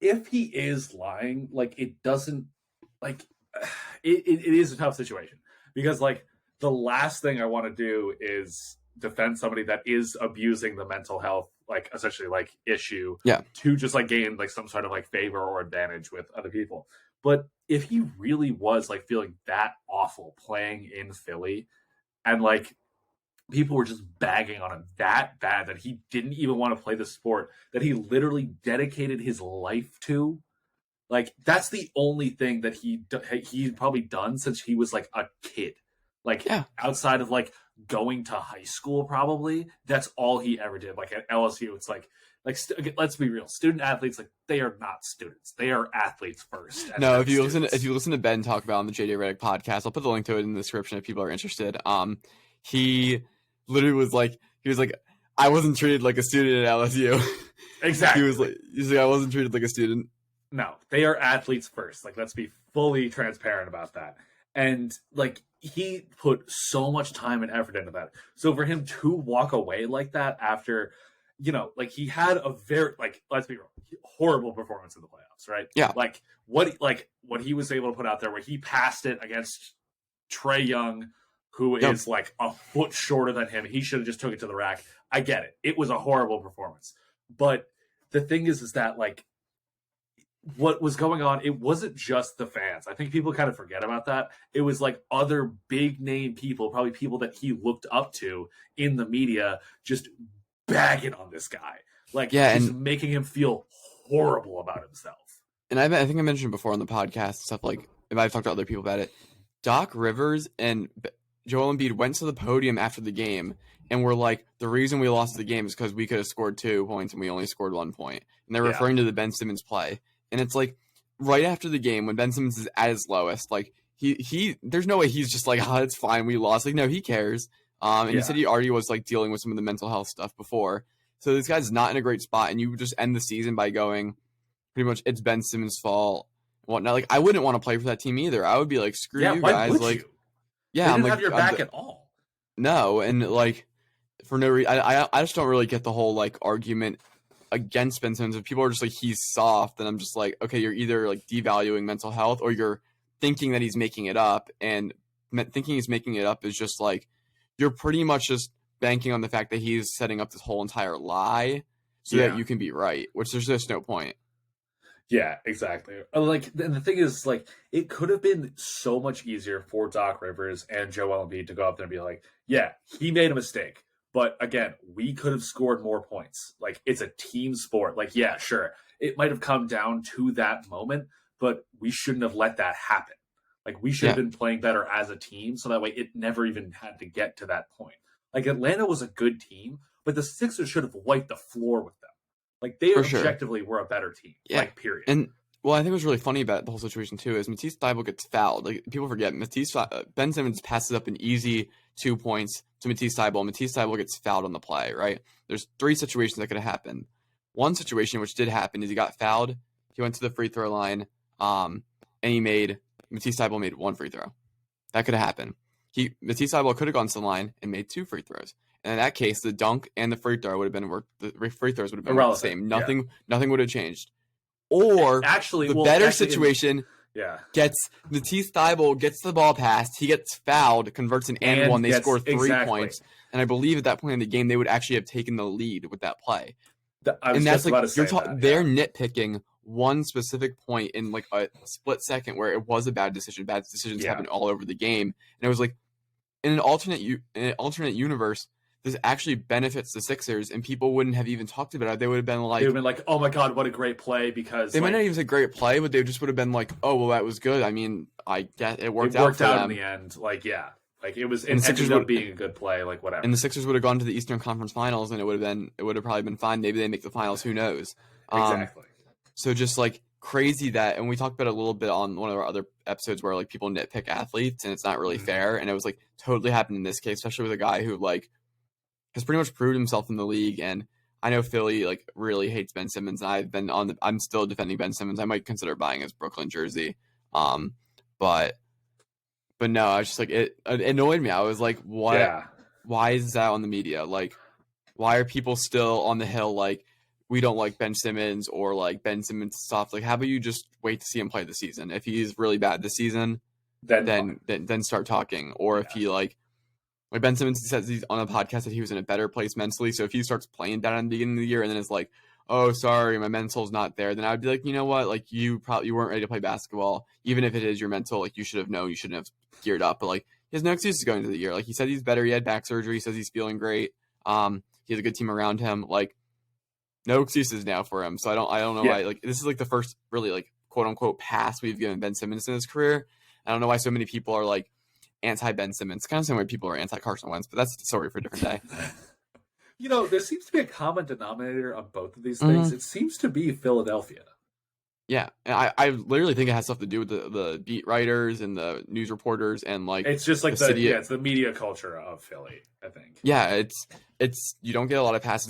if he is lying, like it doesn't, like, it is a tough situation because like the last thing I want to do is defend somebody that is abusing the mental health, like essentially like issue to just like gain like some sort of like favor or advantage with other people. But if he really was like feeling that awful playing in Philly and like people were just bagging on him that bad that he didn't even want to play the sport that he literally dedicated his life to, like that's the only thing that he's probably done since he was like a kid, like outside of like going to high school, probably that's all he ever did. Like at LSU, it's like let's be real, student athletes, like they are not students, they are athletes first. No, if you listen to Ben talk about on the JD Redick podcast, I'll put the link to it in the description if people are interested. He literally was like, I wasn't treated like a student at LSU. Exactly. he's like I wasn't treated like a student. No, they are athletes first. Like, let's be fully transparent about that. And like he put so much time and effort into that. So for him to walk away like that after, like he had a very, like, let's be real, horrible performance in the playoffs, right? Yeah. Like what he was able to put out there where he passed it against Trae Young, who is like a foot shorter than him. He should have just took it to the rack. I get it. It was a horrible performance. But the thing is that like what was going on, it wasn't just the fans. I think people kind of forget about that. It was like other big name people, probably people that he looked up to in the media, just bagging on this guy. Like, just making him feel horrible about himself. And I think I mentioned before on the podcast and stuff, like, if I've talked to other people about it, Doc Rivers and Joel Embiid went to the podium after the game and were like, the reason we lost the game is because we could have scored 2 points and we only scored 1 point. And they're referring to the Ben Simmons play. And it's like, right after the game, when Ben Simmons is at his lowest, like, he there's no way he's just like, oh, it's fine, we lost. Like, no, he cares. And he said he already was, like, dealing with some of the mental health stuff before. So this guy's not in a great spot, and you just end the season by going, pretty much, it's Ben Simmons' fault. Whatnot. Like, I wouldn't want to play for that team either. I would be like, screw you why guys. Would like, you? Yeah, they didn't have your back at all. No, and like, for no reason, I just don't really get the whole like argument against Ben Simmons. If people are just like, he's soft, then I'm just like, okay, you're either like devaluing mental health or you're thinking that he's making it up, and thinking he's making it up is just like, you're pretty much just banking on the fact that he's setting up this whole entire lie so that you can be right, which there's just no point. Yeah, exactly. Like, and the thing is, like, it could have been so much easier for Doc Rivers and Joel Embiid to go up there and be like, "Yeah, he made a mistake, but again, we could have scored more points. Like, it's a team sport. Like, yeah, sure, it might have come down to that moment, but we shouldn't have let that happen. Like, we should have Yeah, been playing better as a team, so that way it never even had to get to that point. Like, Atlanta was a good team, but the Sixers should have wiped the floor with them. Like, they for sure. objectively were a better team. Yeah. Like, period. And well, I think what's really funny about the whole situation too is Matisse Thybulle gets fouled. Like people forget, Ben Simmons passes up an easy 2 points to Matisse Thybulle. Matisse Thybulle gets fouled on the play. Right? There's 3 situations that could have happened. One situation which did happen is he got fouled. He went to the free throw line, and Matisse Thybulle made 1 free throw. That could have happened. Matisse Thybulle could have gone to the line and made 2 free throws. And in that case, the dunk and the free throw would have been worth. The free throws would have been the same. Nothing would have changed. Or actually, the better situation yeah, gets Matisse Thybulle gets the ball passed. He gets fouled, converts an and one. They score 3 points, and I believe at that point in the game they would actually have taken the lead with that play. And that's like they're nitpicking one specific point in like a split second where it was a bad decision. Bad decisions happen all over the game, and it was like in an alternate universe. This actually benefits the Sixers, and people wouldn't have even talked about it. They would have been like, "Oh my god, what a great play!" Because they might not even say great play, but they just would have been like, "Oh, well, that was good." I mean, I get it worked out for them in the end. Like, yeah, like it was. It ended up being a good play. Like whatever. And the Sixers would have gone to the Eastern Conference Finals, and it would have probably been fine. Maybe they make the finals. Who knows? Exactly. So just like crazy that, and we talked about it a little bit on one of our other episodes where like people nitpick athletes, and it's not really fair. And it was like totally happened in this case, especially with a guy who like has pretty much proved himself in the league. And I know Philly like really hates Ben Simmons, and I'm still defending Ben Simmons. I might consider buying his Brooklyn jersey. But no, I was just like it annoyed me. I was like, what? Yeah. Why is that on the media? Like, why are people still on the hill like we don't like Ben Simmons or like Ben Simmons soft? Like, how about you just wait to see him play the season? If he's really bad this season, then start talking. Or if he like Ben Simmons says he's on a podcast that he was in a better place mentally. So if he starts playing down in the beginning of the year and then it's like, oh, sorry, my mental's not there, then I'd be like, you know what? Like you weren't ready to play basketball. Even if it is your mental, like you should have known, you shouldn't have geared up. But like he has no excuses going into the year. Like he said he's better. He had back surgery. He says he's feeling great. He has a good team around him. Like no excuses now for him. So I don't know why. Like this is like the first really like quote unquote pass we've given Ben Simmons in his career. I don't know why so many people are like anti-Ben Simmons. Kind of the same way people are anti-Carson Wentz, but that's a story for a different day. You know, there seems to be a common denominator on both of these things. Mm-hmm. It seems to be Philadelphia. Yeah, and I literally think it has stuff to do with the beat writers and the news reporters and like it's just like it's the media culture of Philly, I think. Yeah, it's you don't get a lot of passes.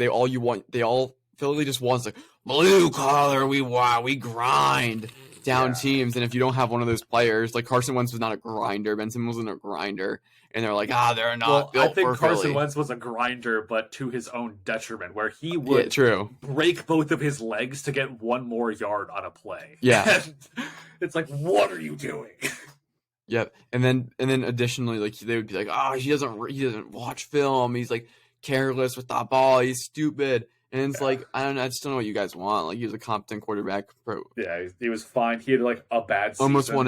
Philly just wants like blue collar, we grind down teams, and if you don't have one of those players, like Carson Wentz was not a grinder, Ben Simmons wasn't a grinder, and they're like, they're not built for Philly. I think Carson Wentz was a grinder, but to his own detriment, where he would break both of his legs to get 1 more yard on a play. Yeah. And it's like, what are you doing? Yep. And then additionally, like they would be like, he doesn't watch film, he's like careless with the ball, he's stupid. And it's like, I just don't know what you guys want. Like, he was a competent quarterback. Yeah, he was fine. He had, like, a bad season. Almost won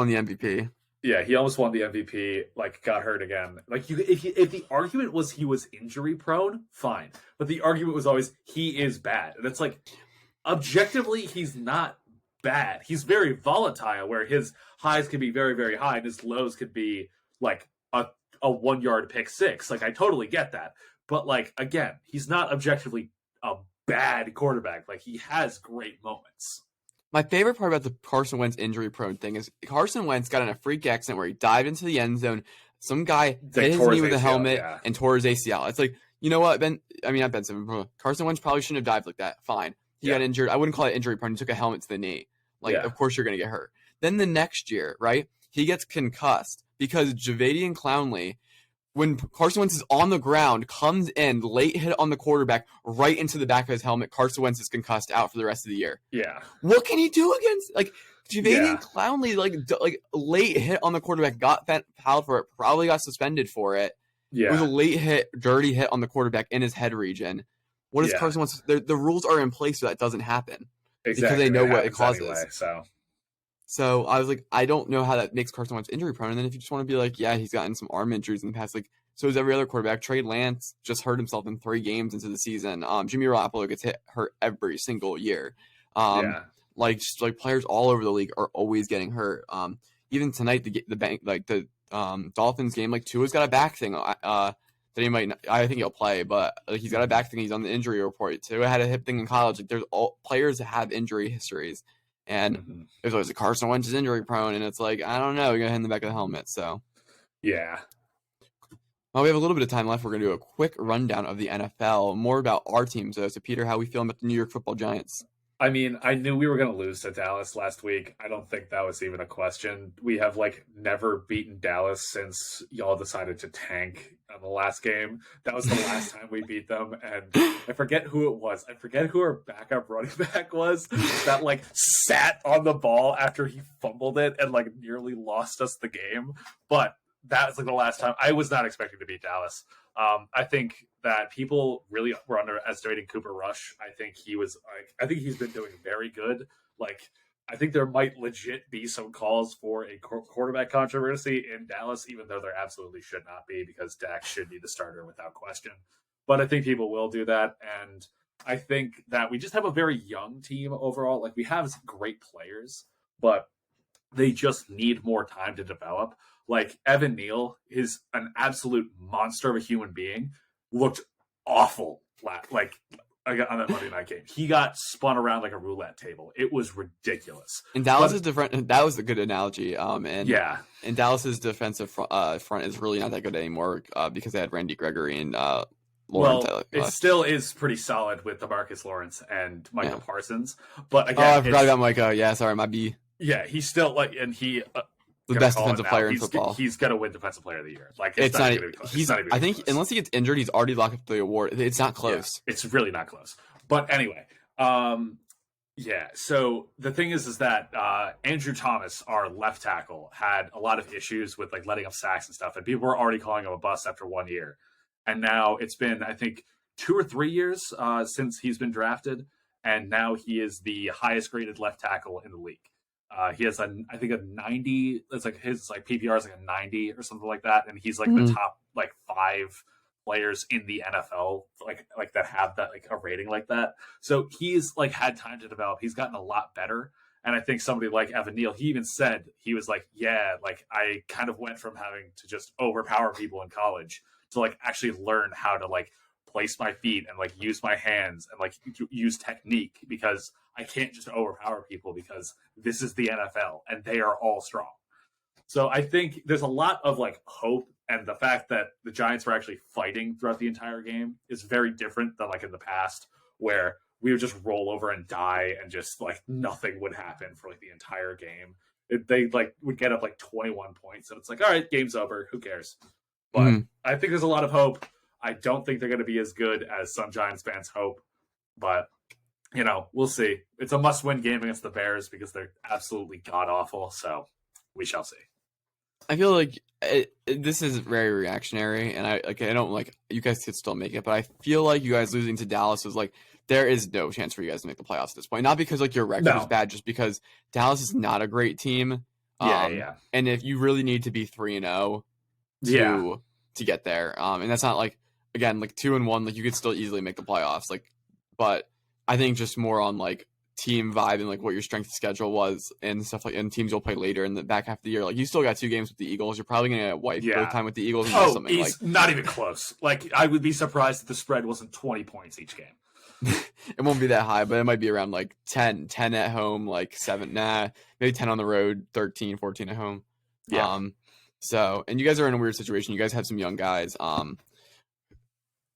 the MVP. Yeah, he almost won the MVP, like, got hurt again. Like, if the argument was he was injury-prone, fine. But the argument was always, he is bad. And it's like, objectively, he's not bad. He's very volatile, where his highs can be very, very high, and his lows could be, like, a 1-yard pick six. Like, I totally get that. But, like, again, he's not objectively a bad quarterback. Like, he has great moments. My favorite part about the Carson Wentz injury-prone thing is Carson Wentz got in a freak accident where he dived into the end zone. Some guy hit his knee with a helmet and tore his ACL. It's like, you know what, not Ben Simmons. Carson Wentz probably shouldn't have dived like that. Fine. He got injured. I wouldn't call it injury-prone. He took a helmet to the knee. Like, of course you're going to get hurt. Then the next year, right, he gets concussed because Jadeveon Clowney, when Carson Wentz is on the ground, comes in, late hit on the quarterback, right into the back of his helmet. Carson Wentz is concussed, out for the rest of the year. Yeah. What can he do against, like, Jadeveon Clowney, like late hit on the quarterback, got fouled for it, probably got suspended for it. Yeah. It was a late hit, dirty hit on the quarterback in his head region. What is Carson Wentz? The rules are in place so that doesn't happen. because exactly. they know It what it happens causes. anyway, so So I was like, I don't know how that makes Carson Wentz injury prone. And then if you just want to be like, yeah, he's gotten some arm injuries in the past, like so is every other quarterback. Trey Lance just hurt himself in 3 games into the season. Jimmy Garoppolo gets hurt every single year. yeah. Like just like players all over the league are always getting hurt. Even tonight the Dolphins game, like Tua's got a back thing. That he might not, I think he'll play, but like, he's got a back thing. He's on the injury report. Tua had a hip thing in college. Like there's all players that have injury histories, and Mhm. there's always a Carson Wentz is injury prone, and it's like I don't know. You're gonna hit in the back of the helmet. So Yeah. well, we have a little bit of time left. We're gonna do a quick rundown of the NFL, more about our teams though. So Peter, how we feeling about the New York Football Giants? I mean, I knew we were going to lose to Dallas last week. I don't think that was even a question. We have like never beaten Dallas since y'all decided to tank on the last game. That was the last time we beat them, and I forget who it was. I forget who our backup running back was that like sat on the ball after he fumbled it and like nearly lost us the game. But that was like the last time. I was not expecting to beat Dallas. I think that people really were underestimating Cooper Rush. I think he's been doing very good. Like, I think there might legit be some calls for a quarterback controversy in Dallas, even though there absolutely should not be, because Dak should be the starter without question. But I think people will do that. And I think that we just have a very young team overall. Like, we have great players, but they just need more time to develop. Like Evan Neal is an absolute monster of a human being. Looked awful like on that Monday night game. He got spun around like a roulette table. It was ridiculous. And Dallas is different. That was a good analogy. And yeah, and Dallas's defensive front is really not that good anymore because they had Randy Gregory and Lawrence. well, it still is pretty solid with DeMarcus Lawrence and Micah Parsons. But again, I forgot about Micah. Yeah, sorry, my B. Yeah, he's still like, and he the best defensive player in football. He's gonna win Defensive Player of the Year. Like it's not. He's. Not even I think close. unless he gets injured, he's already locked up the award. It's not close. Yeah, it's really not close. But anyway, yeah. So the thing is that Andrew Thomas, our left tackle, had a lot of issues with like letting up sacks and stuff, and people were already calling him a bust after 1 year. And now it's been, I think, 2 or 3 years since he's been drafted, and now he is the highest graded left tackle in the league. He has I think a 90. It's like his like PPR is like a 90 or something like that, and he's like the top like 5 players in the NFL like that have that like a rating like that. So he's like had time to develop. He's gotten a lot better, and I think somebody like Evan Neal, he even said he was like, yeah, like I kind of went from having to just overpower people in college to like actually learn how to like place my feet and like use my hands and like use technique, because I can't just overpower people because this is the NFL and they are all strong. So I think there's a lot of like hope, and the fact that the Giants were actually fighting throughout the entire game is very different than like in the past where we would just roll over and die and just like nothing would happen for like the entire game. They like would get up like 21 points and it's like, all right, game's over. Who cares? But I think there's a lot of hope. I don't think they're going to be as good as some Giants fans hope, but you know, we'll see. It's a must-win game against the Bears because they're absolutely god-awful, so we shall see. I feel like this is very reactionary, and I don't like you guys could still make it, but I feel like you guys losing to Dallas was like there is no chance for you guys to make the playoffs at this point. Not because like your record is bad, just because Dallas is not a great team. Yeah. And if you really need to be 3-0 to get there, and that's not like again like 2-1, like you could still easily make the playoffs, like, but I think just more on like team vibe and like what your strength of schedule was and stuff like, and teams you'll play later in the back half of the year. Like you still got 2 games with the Eagles. You're probably gonna get wiped both time with the Eagles. And something it's like not even close. Like I would be surprised if the spread wasn't 20 points each game. It won't be that high, but it might be around like 10 at home, like 7, maybe 10 on the road, 13, 14 at home. Yeah. So, and you guys are in a weird situation. You guys have some young guys.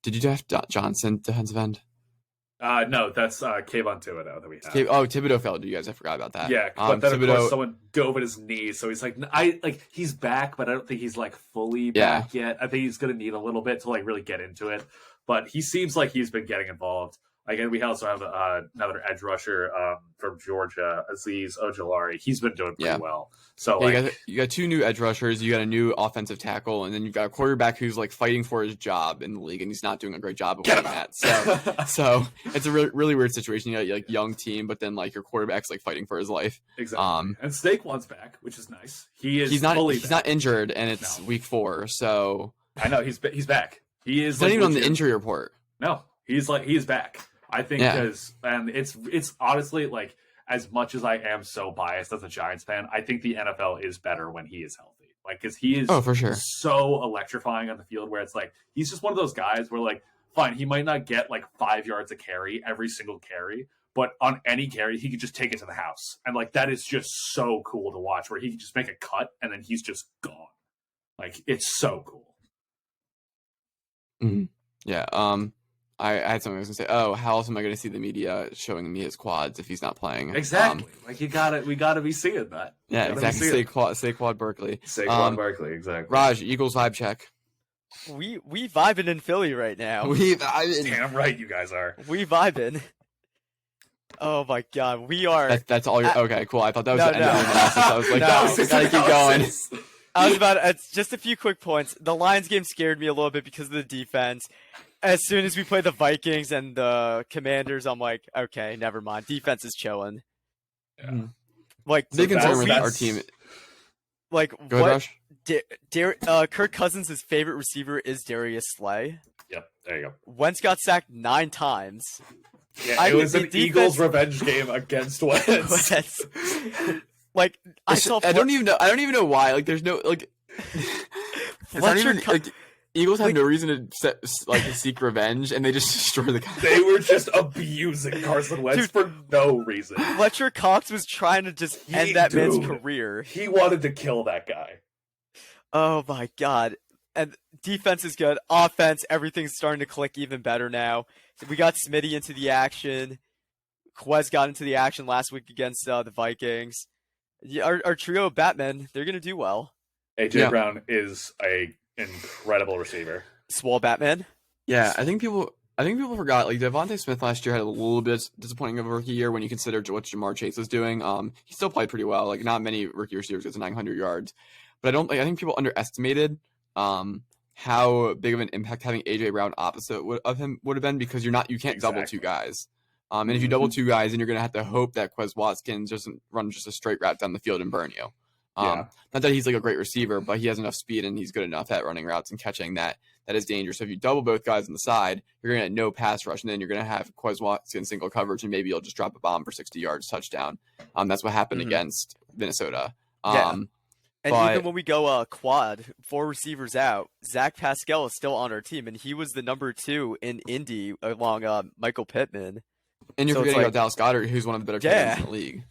Did you draft Johnson, defensive end? No, that's Kayvon Thibodeau that we have. Thibodeau fell to you guys. I forgot about that. Yeah, but then of course someone dove at his knee, so he's like, he's back, but I don't think he's like fully back yet. I think he's gonna need a little bit to like really get into it. But he seems like he's been getting involved. Again, we also have another edge rusher from Georgia, Azeez Ojulari. He's been doing pretty well. So you got 2 new edge rushers, you got a new offensive tackle, and then you've got a quarterback who's like fighting for his job in the league, and he's not doing a great job of doing that. So it's a really weird situation. You got like young team, but then like your quarterback's like fighting for his life. Exactly. And Saquon's back, which is nice. He's not injured, and it's week 4. So I know he's back. He's not even on the injury report. No, he's back. I think because and it's honestly like, as much as I am so biased as a Giants fan, I think the NFL is better when he is healthy. Like, because he is for sure so electrifying on the field, where it's like he's just one of those guys where like, fine, he might not get like 5 yards a carry every single carry, but on any carry he could just take it to the house, and like that is just so cool to watch. Where he can just make a cut and then he's just gone. Like, it's so cool. Mm-hmm. Yeah. I had something I was gonna say. Oh, how else am I gonna see the media showing me his quads if he's not playing? Exactly. Like, we gotta be seeing that. Yeah, exactly. Saquon Barkley. Saquon Barkley, exactly. Raj, Eagles vibe check. We vibing in Philly right now. We vibing. Damn right you guys are. We vibing. Oh my god, we are. That's all you're. Okay, cool. I thought that was the end of the analysis. I was like, gotta keep going. I was about. It's just a few quick points. The Lions game scared me a little bit because of the defense. As soon as we play the Vikings and the Commanders, I'm like, okay, never mind. Defense is chilling. Yeah. Like, big concern with our team. Like, go ahead, what? Kirk Cousins' favorite receiver is Darius Slay. Yep, there you go. Wentz got sacked 9 times. Yeah, it was an Eagles revenge game against Wentz. Like, I don't even know why. Like, there's no like. Eagles have no reason to seek revenge, and they just destroy the guy. They were just abusing Carson Wentz for no reason. Fletcher Cox was trying to just end that man's career. He wanted to kill that guy. Oh my god. And defense is good. Offense, everything's starting to click even better now. So we got Smitty into the action. Quez got into the action last week against the Vikings. Yeah, our trio of Batmen, they're going to do well. AJ Brown is a incredible receiver. Swole Batman. Yeah, I think people forgot, like, Devontae Smith last year had a little bit disappointing of a rookie year when you consider what Jamar Chase was doing. He still played pretty well. Like, not many rookie receivers get to 900 yards, but I think people underestimated how big of an impact having AJ Brown opposite of him would have been, because you can't double 2 guys. And if you double 2 guys, then you're going to have to hope that Quez Watkins doesn't run just a straight route down the field and burn you. Not that he's like a great receiver, but he has enough speed and he's good enough at running routes and catching that is dangerous. So if you double both guys on the side, you're going to get no pass rush, and then you're going to have Quez Watkins single coverage, and maybe you'll just drop a bomb for 60 yards touchdown. That's what happened against Minnesota. And even when we go quad, 4 receivers out, Zach Pascal is still on our team, and he was the number 2 in Indy along Michael Pittman. And you're forgetting about Dallas Goedert, who's one of the better players in the league.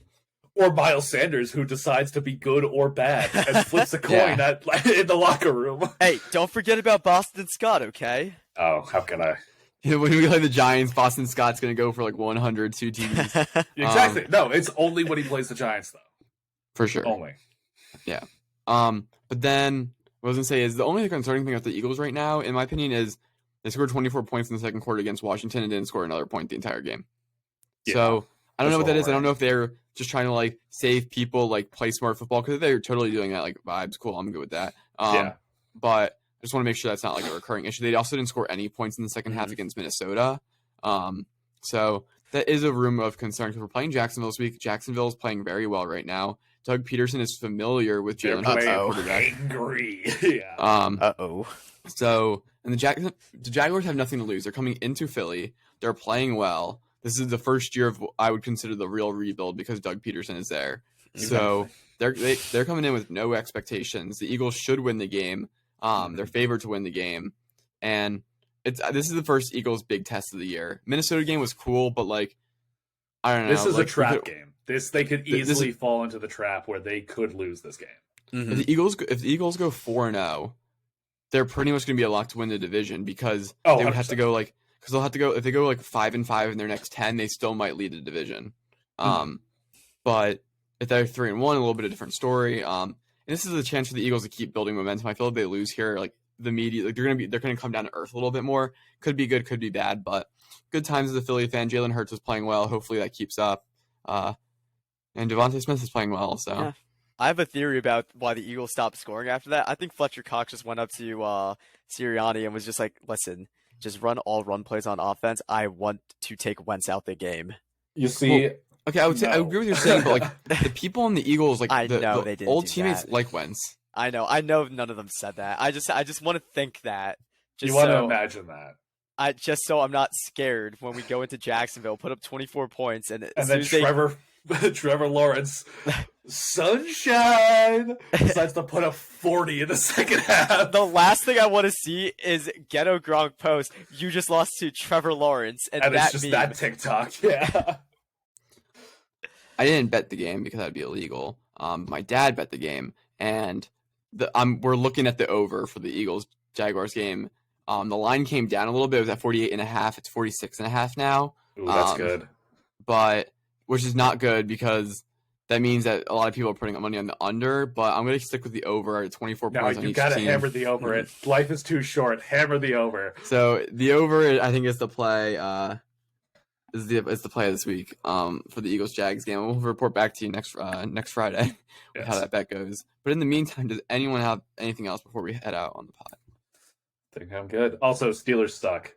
Or Miles Sanders, who decides to be good or bad and flips a coin in the locker room. Hey, don't forget about Boston Scott, okay? Oh, how can I? When we play the Giants, Boston Scott's going to go for like 102 TDs. Exactly. No, it's only when he plays the Giants, though. For sure. Only. Yeah. But then what I was going to say is the only concerning thing with the Eagles right now, in my opinion, is they scored 24 points in the second quarter against Washington and didn't score another point the entire game. Yeah, so I don't know what that is. I don't know if they're just trying to like save people, like play smart football, because they're totally doing that. Like, vibes, cool, I'm good with that. But I just want to make sure that's not like a recurring issue. They also didn't score any points in the second half against Minnesota. So that is a room of concern, because we're playing Jacksonville this week. Jacksonville is playing very well right now. Doug Peterson is familiar with Jalen Hurts, quarterback. Angry. Yeah. So, and the Jaguars have nothing to lose. They're coming into Philly. They're playing well. This is the first year of what I would consider the real rebuild, because Doug Peterson is there. So they're coming in with no expectations. The Eagles should win the game. They're favored to win the game, and this is the first Eagles big test of the year. Minnesota game was cool, but like, I don't know. This is a trap game. They could easily fall into the trap where they could lose this game. If the Eagles go 4-0, they're pretty much going to be a lock to win the division, because they would have to go like. Because they'll have to go, if they go like 5-5 in their next 10, they still might lead the division. But if they're 3-1, a little bit of a different story. And this is a chance for the Eagles to keep building momentum. I feel like they lose here, like the media, like they're gonna come down to earth a little bit more. Could be good, could be bad, but good times as a Philly fan. Jalen Hurts was playing well. Hopefully that keeps up. And Devontae Smith is playing well. So Yeah. I have a theory about why the Eagles stopped scoring after that. I think Fletcher Cox just went up to Sirianni and was just like, "Listen, just run all run plays on offense. I want to take Wentz out the game." You see, okay, I would say I agree with you saying, but like the people in the Eagles, like I the know they didn't old do teammates, that. like Wentz. I know none of them said that. I just want to think that. you want to imagine that. Just so I'm not scared when we go into Jacksonville, put up 24 points, and as And soon then as Trevor Lawrence, sunshine, decides to put up 40 in the second half. the last thing I want to see is Ghetto Gronk post, "You just lost to Trevor Lawrence," and And that it's just meme. that TikTok. Yeah. I didn't bet the game because that'd be illegal. My dad bet the game, and we're looking at the over for the Eagles Jaguars game. The line came down a little bit. It was at 48.5. It's 46.5 now. Ooh, that's good. But which is not good because that means that a lot of people are putting money on the under. But I'm going to stick with the over at 24 No, points on you each got to team. hammer the over. Life is too short. Hammer the over. So the over, I think, is the play. Is the play this week. For the Eagles Jags game. We'll report back to you next Friday with how that bet goes. But in the meantime, does anyone have anything else before we head out on the pod? I think I'm good. Also, Steelers suck.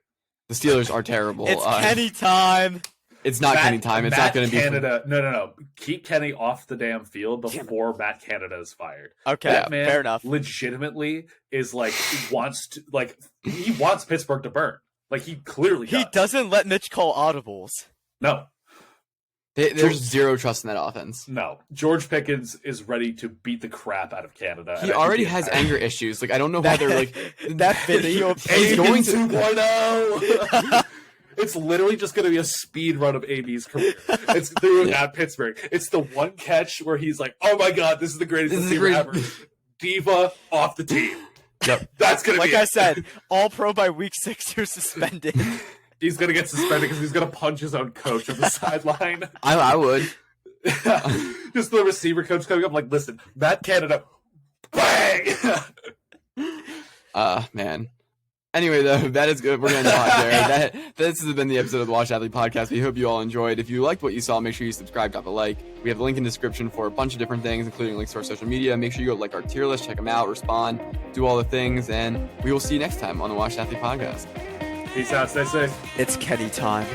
The Steelers are terrible. It's Kenny time. It's not Kenny time. It's not going to be Canada. No. Keep Kenny off the damn field before Matt Canada is fired. Okay, That man fair enough. legitimately is like he wants Pittsburgh to burn. Like he clearly does. He doesn't let Mitch call audibles. No. There's zero trust in that offense. No. George Pickens is ready to beat the crap out of Canada. He already has anger issues. Like I don't know why they're like that video. He's going to 2.0. It's literally just going to be a speed run of AB's career. It's through at Pittsburgh. It's the one catch where he's like, "Oh my god, this is the greatest receiver ever." Diva off the team. Yep. That's going to Like be I said, all pro by week 6, you're suspended. He's going to get suspended because he's going to punch his own coach on the sideline. I would. Just the receiver coach coming up like, "Listen, Matt Canada, bang!" Man. Anyway, though, that is good. We're going to pause there. This has been the episode of the Wash Athlete Podcast. We hope you all enjoyed. If you liked what you saw, make sure you subscribe, drop a like. We have a link in the description for a bunch of different things, including links to our social media. Make sure you go like our tier list, check them out, respond, do all the things, and we will see you next time on the Wash Athlete Podcast. Peace out. Stay safe. It's Kenny time.